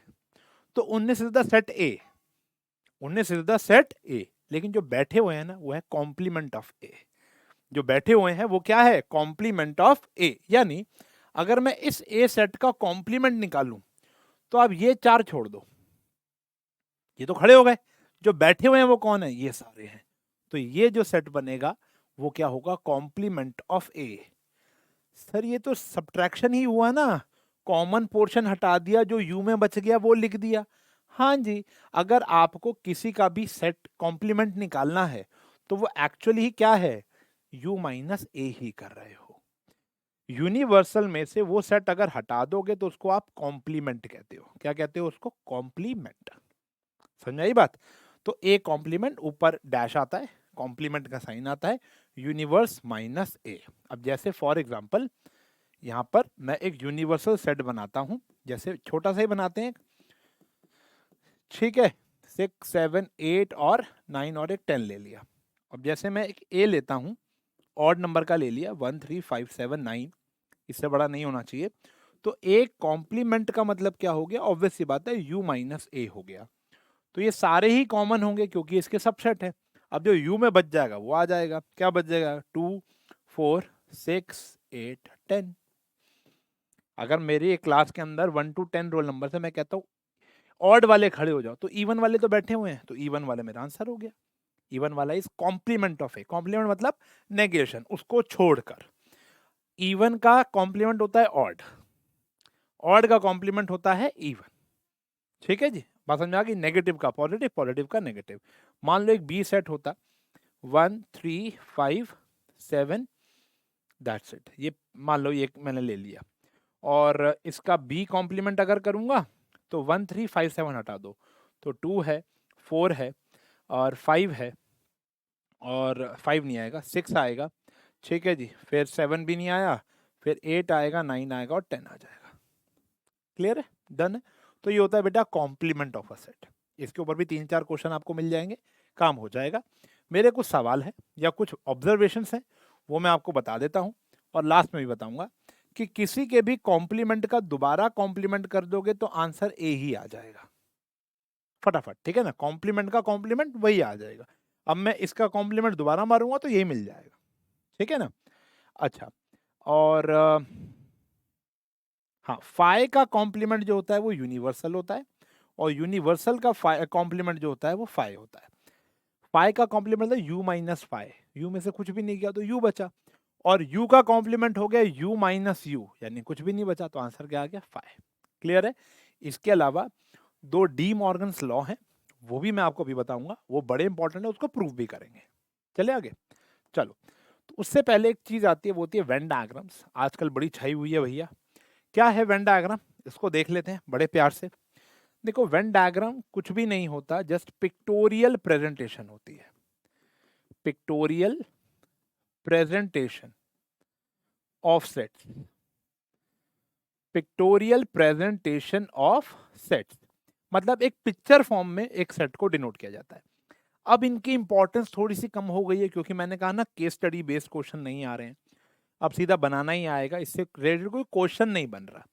तो 19 is the set A, 19 is the set ए। लेकिन जो बैठे हुए हैं ना वो है कॉम्प्लीमेंट ऑफ ए, जो बैठे हुए हैं वो क्या है, कॉम्प्लीमेंट ऑफ ए। यानी अगर मैं इस ए सेट का कॉम्प्लीमेंट निकालूं, तो आप ये 4 छोड़ दो, ये तो खड़े हो गए, जो बैठे हुए हैं वो कौन है, ये सारे हैं, तो ये जो सेट बनेगा वो क्या होगा, कॉम्प्लीमेंट ऑफ ए। सर ये तो सब्ट्रैक्शन ही हुआ ना, कॉमन पोर्शन हटा दिया, जो यू में बच गया वो लिख दिया। हाँ जी, अगर आपको किसी का भी सेट कॉम्प्लीमेंट निकालना है तो वो एक्चुअली ही क्या है, यू माइनस ए ही कर रहे हो। यूनिवर्सल में से वो सेट अगर हटा दोगे तो उसको आप कॉम्प्लीमेंट कहते हो, क्या कहते हो उसको, कॉम्प्लीमेंट। समझ आई बात? तो ए कॉम्प्लीमेंट, ऊपर डैश आता है, कॉम्प्लीमेंट का साइन आता है, यूनिवर्स माइनस ए। अब जैसे फॉर एग्जांपल यहाँ पर मैं एक यूनिवर्सल सेट बनाता हूं, जैसे छोटा सा ही बनाते हैं, ठीक है, 6 7 8 और 9 और एक 10 ले लिया। अब जैसे मैं एक ए लेता हूं, ऑड नंबर का ले लिया, 1 3 5 7 9, इससे बड़ा नहीं होना चाहिए। तो एक कॉम्प्लीमेंट का मतलब क्या हो गया, ऑब्वियस सी बात है यू माइनस ए हो गया। तो ये सारे ही कॉमन होंगे क्योंकि इसके सबसेट है। अब जो यू में बच जाएगा वो आ जाएगा, क्या बच जाएगा, 2 4 6 8 10। अगर मेरी एक क्लास के अंदर 1 to 10 रोल नंबर से, मैं कहता हूँ ऑड वाले खड़े हो जाओ, तो इवन वाले तो बैठे हुए हैं, तो इवन वाले मेरा आंसर हो गया। इवन वाला is complement of A, complement मतलब नेगेशन, उसको छोड़कर। इवन का कॉम्प्लीमेंट होता है ऑड, ऑड का कॉम्प्लीमेंट होता है इवन। ठीक है जी, बात समझ आ गई, नेगेटिव का पॉजिटिव, पॉजिटिव का नेगेटिव। मान लो एक बी सेट होता 1 3 5 7, दैट्स इट। ये मान लो ये मैंने ले लिया, और इसका बी कॉम्प्लीमेंट अगर करूंगा तो 1 3 5 7 हटा दो तो 2 है, 4 है, और 5 है, और 5 नहीं आएगा, 6 आएगा, ठीक है जी, फिर 7 भी नहीं आया, फिर 8 आएगा, 9 आएगा और 10 आ जाएगा। क्लियर है, डन है। तो ये होता है बेटा कॉम्प्लीमेंट ऑफ अ सेट। इसके ऊपर भी 3-4 क्वेश्चन आपको मिल जाएंगे, काम हो जाएगा। मेरे कुछ सवाल है या कुछ ऑब्जर्वेशंस हैं, वो मैं आपको बता देता हूँ, और लास्ट में भी बताऊंगा कि किसी के भी कॉम्प्लीमेंट का दोबारा कॉम्प्लीमेंट कर दोगे तो आंसर ए ही आ जाएगा फटाफट, ठीक है ना। कॉम्प्लीमेंट का कॉम्प्लीमेंट वही आ जाएगा। अब मैं इसका कॉम्प्लीमेंट दोबारा मारूंगा तो यही मिल जाएगा, ठीक है ना। अच्छा, और हाँ, फाई का कॉम्प्लीमेंट जो होता है वो यूनिवर्सल होता है, और यूनिवर्सल का कॉम्प्लीमेंट जो होता है वो फाई होता है। फाई का कॉम्प्लीमेंट है यू माइनस फाई, यू में से कुछ भी नहीं किया तो यू बचा, और यू का कॉम्प्लीमेंट हो गया यू माइनस यू, यानी कुछ भी नहीं बचा, तो आंसर क्या आ गया, फाई। क्लियर है। इसके अलावा 2 डी मॉर्गन्स लॉ हैं, वो भी मैं आपको अभी बताऊंगा, वो बड़े इंपॉर्टेंट है, उसको प्रूव भी करेंगे। चले आगे, चलो। तो उससे पहले एक चीज आती है, वो होती है वेन डायग्राम्स। आजकल बड़ी छाई हुई है भैया। क्या है वेन डायग्राम, इसको देख लेते हैं बड़े प्यार से। देखो, वेन डायग्राम कुछ भी नहीं होता, जस्ट पिक्टोरियल प्रेजेंटेशन होती है। Pictorial presentation of sets, pictorial presentation of sets, मतलब एक पिक्चर फॉर्म में एक सेट को डिनोट किया जाता है। अब इनकी इंपॉर्टेंस थोड़ी सी कम हो गई है, क्योंकि मैंने कहा ना केस स्टडी बेस्ड क्वेश्चन नहीं आ रहे हैं, अब सीधा बनाना ही आएगा, इससे रिलेटेड कोई क्वेश्चन नहीं बन रहा।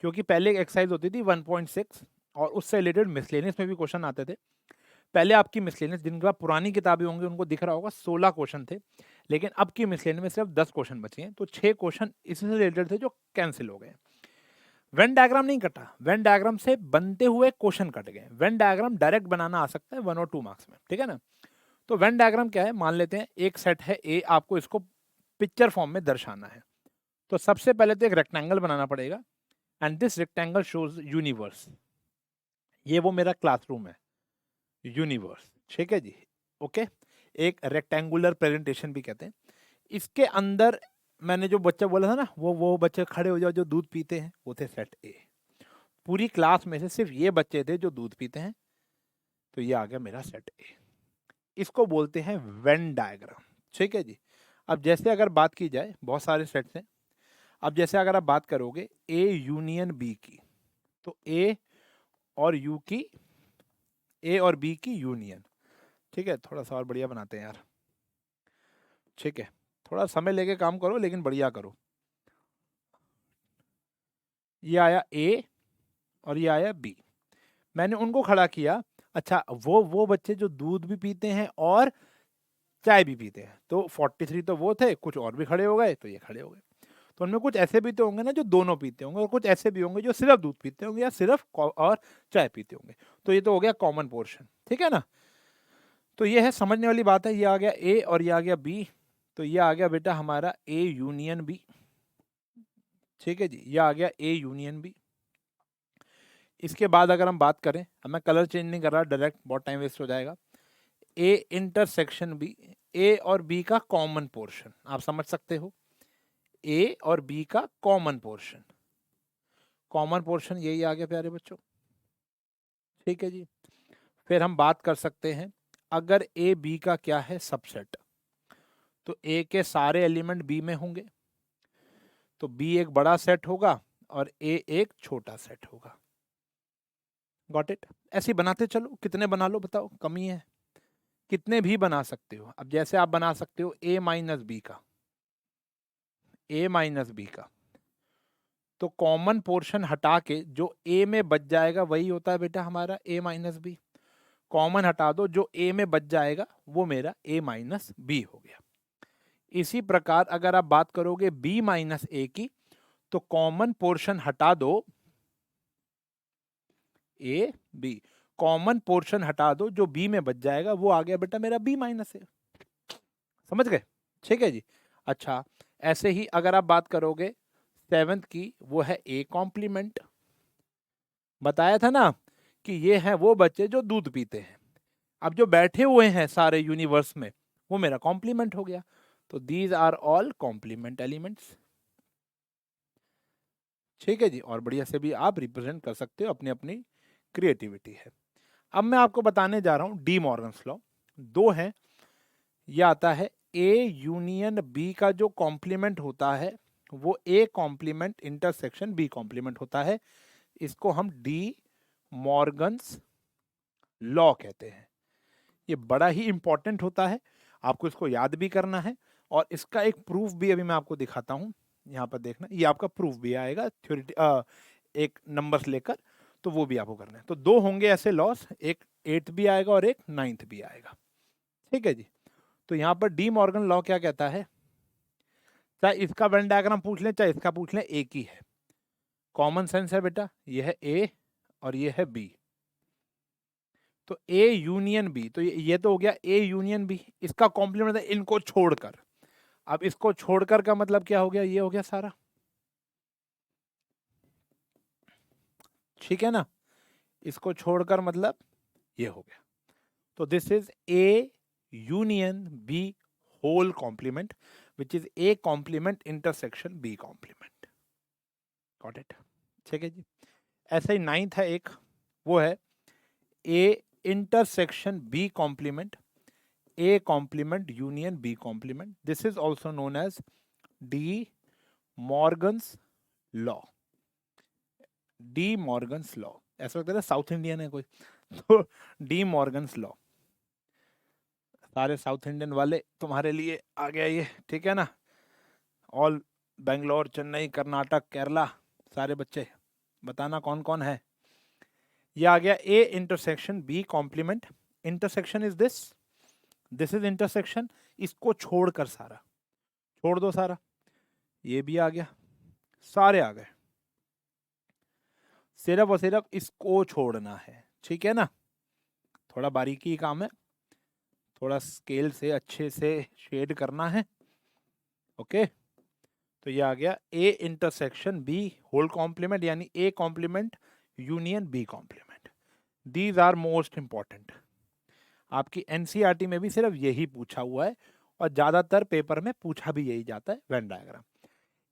क्योंकि पहले एक एक्सरसाइज होती थी 1.6, और उससे रिलेटेड मिसलेनियस में भी क्वेश्चन आते थे। पहले आपकी मिसलेनियस, जिनके पास पुरानी किताबें होंगी उनको दिख रहा होगा 16 क्वेश्चन थे, लेकिन अब की मिसलेनियस में सिर्फ 10 क्वेश्चन बचे हैं, तो 6 क्वेश्चन इससे रिलेटेड थे जो कैंसिल हो गए। वेन डायग्राम नहीं कटा, वेन डायग्राम से बनते हुए क्वेश्चन कट गए। वेन डायग्राम डायरेक्ट बनाना आ सकता है 1 और 2 मार्क्स में, ठीक है ना। तो वेन डायग्राम क्या है, मान लेते हैं एक सेट है ए, आपको इसको पिक्चर फॉर्म में दर्शाना है। तो सबसे पहले तो एक रेक्टेंगल बनाना पड़ेगा, and this rectangle shows universe. ये वो मेरा क्लासरूम है, यूनिवर्स, ठीक है जी, ओके। एक रेक्टेंगुलर प्रेजेंटेशन भी कहते हैं। इसके अंदर मैंने जो बच्चा बोला था ना, वो बच्चे खड़े हो जाओ जो दूध पीते हैं, वो थे सेट ए। पूरी क्लास में से सिर्फ ये बच्चे थे जो दूध पीते हैं, तो ये आ गया मेरा सेट ए। इसको बोलते हैं वेन डायग्राम, ठीक है जी। अब जैसे अगर बात की जाए, बहुत सारे सेट्स हैं। अब जैसे अगर आप बात करोगे ए यूनियन बी की, तो ए और यू की, ए और बी की यूनियन, ठीक है। थोड़ा सा और बढ़िया बनाते हैं यार, ठीक है। थोड़ा समय लेके काम करो, लेकिन बढ़िया करो। ये आया ए और ये आया बी, मैंने उनको खड़ा किया। अच्छा, वो बच्चे जो दूध भी पीते हैं और चाय भी पीते हैं, तो 43 तो वो थे, कुछ और भी खड़े हो गए, तो ये खड़े हो गए। तो उनमें कुछ ऐसे भी तो होंगे ना जो दोनों पीते होंगे, और कुछ ऐसे भी होंगे जो सिर्फ दूध पीते होंगे या सिर्फ और चाय पीते होंगे। तो ये तो हो गया कॉमन पोर्शन, ठीक है ना। तो ये है, समझने वाली बात है। ये आ गया ए और ये आ गया बी, तो ये आ गया बेटा हमारा ए यूनियन बी, ठीक है जी। ये आ गया ए यूनियन बी। इसके बाद अगर हम बात करें, अब मैं कलर चेंज नहीं कर रहा डायरेक्ट, बहुत टाइम वेस्ट हो जाएगा। ए इंटरसेक्शन बी, ए और बी का कॉमन पोर्शन, आप समझ सकते हो, ए और बी का कॉमन पोर्शन, कॉमन पोर्शन यही आ गया प्यारे बच्चों, ठीक है जी। फिर हम बात कर सकते हैं, अगर ए बी का क्या है, सबसेट, तो ए के सारे एलिमेंट बी में होंगे, तो बी एक बड़ा सेट होगा और ए एक छोटा सेट होगा। Got it. ऐसे बनाते चलो, कितने बना लो बताओ, कमी है, कितने भी बना सकते हो। अब जैसे आप बना सकते हो ए माइनस बी का, ए माइनस बी का, तो कॉमन पोर्शन हटा के जो ए में बच जाएगा वही होता है बेटा हमारा ए माइनस बी। कॉमन हटा दो, जो ए में बच जाएगा वो मेरा ए माइनस बी हो गया। इसी प्रकार अगर आप बात करोगे बी माइनस ए की, तो कॉमन पोर्शन हटा दो, ए बी, कॉमन पोर्शन हटा दो, जो बी में बच जाएगा वो आ गया बेटा मेरा बी माइनस ए। समझ गए, ठीक है जी। अच्छा, ऐसे ही अगर आप बात करोगे 7th की, वो है ए कॉम्प्लीमेंट। बताया था ना कि ये है वो बच्चे जो दूध पीते हैं, अब जो बैठे हुए हैं सारे यूनिवर्स में वो मेरा कॉम्प्लीमेंट हो गया। तो these are all complement elements. ठीक है जी, और बढ़िया से भी आप रिप्रेजेंट कर सकते हो, अपनी अपनी क्रिएटिविटी है। अब मैं आपको बताने जा रहा हूं डी मॉर्गन्स लॉ। दो है, ये आता है ए यूनियन बी का जो कॉम्प्लीमेंट होता है वो A complement intersection B complement होता है। इसको हम डी मॉर्गन्स लॉ कहते हैं। ये बड़ा ही इंपॉर्टेंट होता है, आपको इसको याद भी करना है, और इसका एक प्रूफ भी अभी मैं आपको दिखाता हूं। यहाँ पर देखना, ये आपका प्रूफ भी आएगा थ्योरी एक नंबर्स लेकर, तो वो भी आपको करना है। तो दो होंगे ऐसे लॉस, एक 8th भी आएगा और एक 9th भी आएगा। ठीक है जी। तो यहाँ पर डी मॉर्गन लॉ क्या कहता है, चाहे इसका वेन डायग्राम पूछ लें चाहे इसका पूछ लें, एक ही है। कॉमन सेंस है बेटा, ये है ए और ये है बी। तो ए यूनियन बी, तो ये तो हो गया ए यूनियन बी, इसका कॉम्प्लीमेंट है इनको छोड़कर। अब इसको छोड़कर का मतलब क्या हो गया, ये हो गया सारा। ठीक है ना, इसको छोड़कर मतलब ये हो गया। तो this is A union B whole complement which is A complement intersection B complement. Got it. ठीक है जी। ऐसे ही 9th है एक, वो है A intersection B complement A complement union B complement. This is also known as De Morgan's law. De Morgan's law, ऐसा लगता है साउथ इंडियन है कोई। तो डी मॉर्गन्स लॉ, सारे साउथ इंडियन वाले तुम्हारे लिए आ गया ये। ठीक है ना, ऑल बेंगलोर चेन्नई कर्नाटक केरला सारे बच्चे बताना कौन कौन है। ये आ गया A intersection B complement. Intersection is this is intersection, इसको छोड़कर सारा, छोड़ दो सारा, ये भी आ गया, सारे आ गए, सिर्फ और सिर्फ इसको छोड़ना है। ठीक है ना, थोड़ा बारीकी काम है, थोड़ा स्केल से अच्छे से शेड करना है। ओके, तो ये आ गया A intersection B whole complement, यानी A complement union B complement. These are most important. आपकी एनसीईआरटी में भी सिर्फ यही पूछा हुआ है, और ज्यादातर पेपर में पूछा भी यही जाता है, वेन डायग्राम।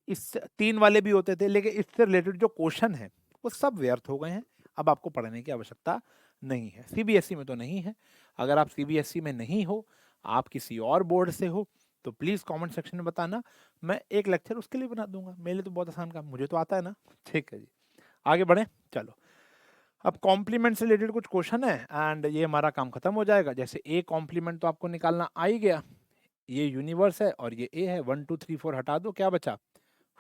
इस 3 वाले भी होते थे, लेकिन इससे रिलेटेड जो क्वेश्चन है वो सब व्यर्थ हो गए हैं, अब आपको पढ़ने की आवश्यकता नहीं है। सीबीएसई में तो नहीं है। अगर आप सीबीएसई में नहीं हो, आप किसी और बोर्ड से हो, तो प्लीज़ कमेंट सेक्शन में बताना, मैं एक लेक्चर उसके लिए बना दूंगा। मेरे लिए तो बहुत आसान काम, मुझे तो आता है ना। ठीक है जी, आगे बढ़े। चलो, अब कॉम्प्लीमेंट से रिलेटेड कुछ क्वेश्चन है एंड ये हमारा काम खत्म हो जाएगा। जैसे ए कॉम्प्लीमेंट तो आपको निकालना आ ही गया, ये यूनिवर्स है और ये ए है। 1 2 3 4 हटा दो, क्या बचा,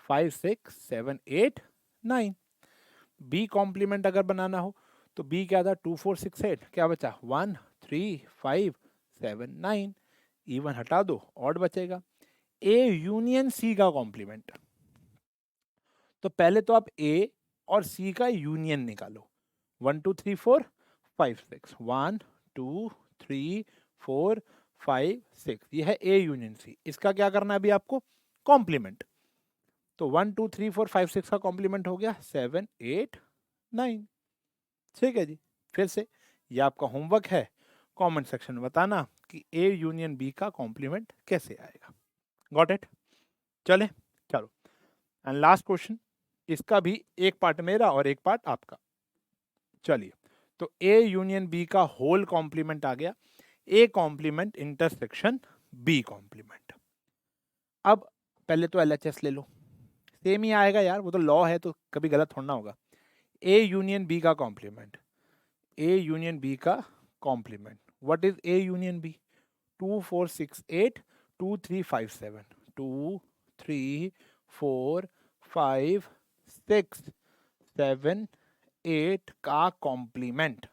5 6 7 8 9। बी कॉम्प्लीमेंट अगर बनाना हो तो बी क्या था, 2 4 6 8, क्या बचा 1 3 5 7 9। इवन हटा दो, ऑड बचेगा। ए यूनियन सी का कॉम्प्लीमेंट, तो पहले तो आप ए और सी का यूनियन निकालो। 1 2 3 4 5 6, 1 2 3 4 5 6, ये है ए यूनियन सी। इसका क्या करना है अभी आपको, कॉम्प्लीमेंट। तो 1 2 3 4 5 6 का कॉम्प्लीमेंट हो गया 7 8 9। ठीक है जी, फिर से ये आपका होमवर्क है, कमेंट सेक्शन में बताना कि ए यूनियन बी का कॉम्प्लीमेंट कैसे आएगा। Got it. चले, चलो, एंड लास्ट क्वेश्चन, इसका भी एक पार्ट मेरा और एक पार्ट आपका। चलिए, तो ए यूनियन बी का होल कॉम्प्लीमेंट आ गया, A complement intersection B complement. अब पहले तो एलएचएस ले लो, सेम ही आएगा यार, वो तो लॉ है तो कभी गलत थोड़ा ना होगा। ए यूनियन बी का कॉम्प्लीमेंट, ए यूनियन बी का complement, what is A union B, 2 4 6 8 2 3 5 7, 2 3 4 5 6 7 8 का कॉम्प्लीमेंट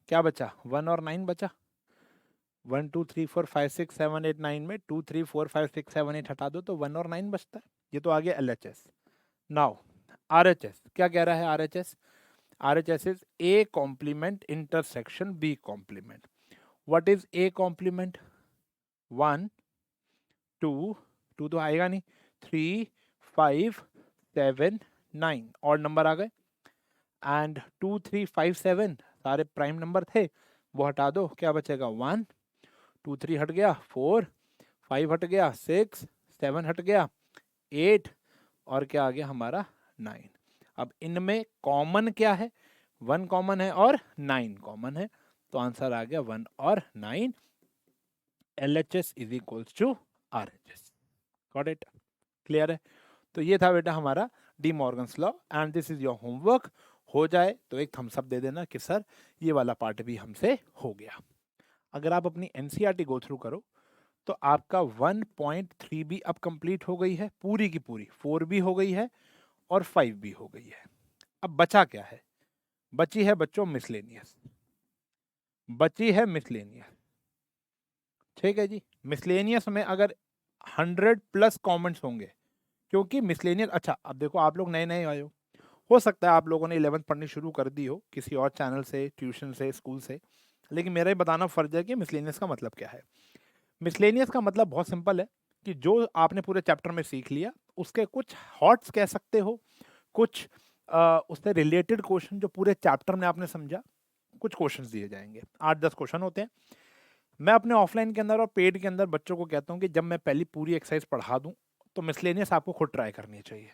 क्या बचा, 1 और 9 बचा। 1 2 3 4 5 6 7 8 9 में 2 3 4 5 6 7 8 हटा दो तो 1 और 9 बचता है। ये तो आ गया एलएचएस। नाउ आरएचएस क्या कह रहा है, RHS, RHS is A complement intersection B complement. What is A complement? 1 2 2 तो आएगा नहीं, 3 5 7 9 और नंबर आ गए, एंड 2 3 5 7 सारे प्राइम नंबर थे, वो हटा दो, क्या बचेगा 1, 2 3 हट गया, 4 5 हट गया, 6 7 हट गया, 8 और क्या आ गया हमारा 9। अब इनमें कॉमन क्या है, 1 कॉमन है और 9 कॉमन है, तो आंसर आ गया 1 और 9। LHS is equals to RHS। Got it? Clear है? तो ये था बेटा हमारा De Morgan's law and this is your homework. हो जाए तो एक थम्स अप दे देना कि सर ये वाला पार्ट भी हमसे हो गया। अगर आप अपनी एनसीईआरटी गो थ्रू करो तो आपका 1.3 भी अब कंप्लीट हो गई है, पूरी की पूरी 4 भी हो गई है और 5 भी हो गई है। अब बचा क्या है? बची है बच्चों मिसलेनियस, बची है मिसलेनियस। ठीक है जी, मिसलेनियस में अगर 100+ कमेंट्स होंगे, क्योंकि मिसलेनियस, अच्छा अब देखो आप लोग नए नए आए हो सकता है आप लोगों ने 11th पढ़नी शुरू कर दी हो किसी और चैनल से, ट्यूशन से, स्कूल से, लेकिन मेरा ही बताना फर्ज है कि मिसलेनियस का मतलब क्या है। मिसलेनियस का मतलब बहुत सिंपल है कि जो आपने पूरे चैप्टर में सीख लिया उसके कुछ हॉट्स कह सकते हो, कुछ उससे रिलेटेड क्वेश्चन जो पूरे चैप्टर में आपने समझा, कुछ क्वेश्चंस दिए जाएंगे, 8-10 क्वेश्चन होते हैं। मैं अपने ऑफलाइन के अंदर और पेड के अंदर बच्चों को कहता हूँ कि जब मैं पहली पूरी एक्सरसाइज पढ़ा दूँ तो मिसलेनियस आपको खुद ट्राई करनी चाहिए।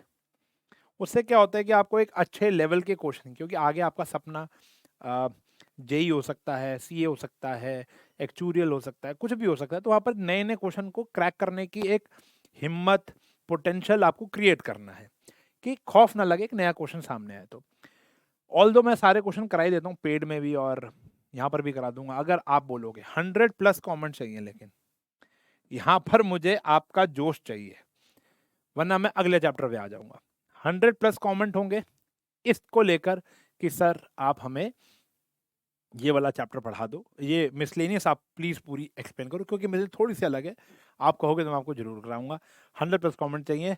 उससे क्या होता है कि आपको एक अच्छे लेवल के क्वेश्चन, क्योंकि आगे आपका सपना जेई हो सकता है, सीए हो सकता है, एक्चुरियल हो सकता है, कुछ भी हो सकता है, तो वहाँ पर नए नए क्वेश्चन को क्रैक करने की एक हिम्मत, पोटेंशियल आपको क्रिएट करना है कि खौफ ना लगे एक नया क्वेश्चन सामने आए। तो ऑल दो मैं सारे क्वेश्चन करा ही देता हूँ पेड में भी और यहाँ पर भी करा दूंगा, अगर आप बोलोगे 100+ कमेंट चाहिए, लेकिन यहाँ पर मुझे आपका जोश चाहिए, वरना मैं अगले चैप्टर पे आ जाऊंगा। 100+ कमेंट होंगे इसको लेकर कि सर आप हमें ये वाला चैप्टर पढ़ा दो, ये मिसलेनियस आप प्लीज़ पूरी एक्सप्लेन करो, क्योंकि मुझे थोड़ी सी अलग है। आप कहोगे तो मैं आपको जरूर कराऊंगा। 100+ कमेंट चाहिए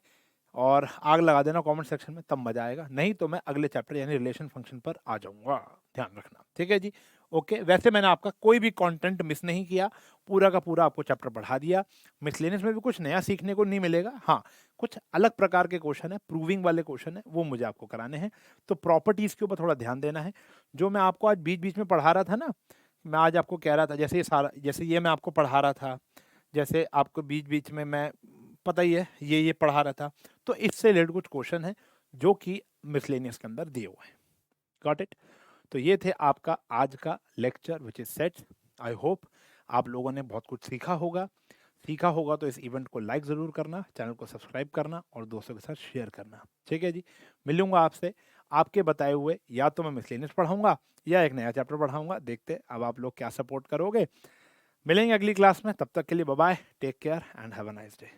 और आग लगा देना कमेंट सेक्शन में, तब मजा आएगा, नहीं तो मैं अगले चैप्टर यानी रिलेशन फंक्शन पर आ जाऊंगा, ध्यान रखना। ठीक है जी, ओके। वैसे मैंने आपका कोई भी कंटेंट मिस नहीं किया, पूरा का पूरा आपको चैप्टर पढ़ा दिया। मिसलेनियस में भी कुछ नया सीखने को नहीं मिलेगा, हाँ कुछ अलग प्रकार के क्वेश्चन है, प्रूविंग वाले क्वेश्चन है, वो मुझे आपको कराने हैं। तो प्रॉपर्टीज के ऊपर थोड़ा ध्यान देना है। जो मैं आपको आज बीच बीच में पढ़ा रहा था ना, मैं आज आपको कह रहा था, जैसे ये सारा, जैसे ये मैं आपको पढ़ा रहा था, जैसे आपको बीच बीच में मैं, पता ही है ये पढ़ा रहा था, तो इससे रिलेटेड कुछ क्वेश्चन है जो कि मिसलेनियस के अंदर दिए हुए हैं। Got it? तो ये थे आपका आज का lecture which is set. I hope आप लोगों ने बहुत कुछ सीखा होगा तो इस इवेंट को लाइक ज़रूर करना, चैनल को सब्सक्राइब करना और दोस्तों के साथ शेयर करना। ठीक है जी, मिलूंगा आपसे आपके बताए हुए, या तो मैं मिसलेनियस पढ़ाऊंगा या एक नया चैप्टर पढ़ाऊंगा, देखते अब आप लोग क्या सपोर्ट करोगे। मिलेंगे अगली क्लास में, तब तक के लिए bye bye, take care and have a nice day.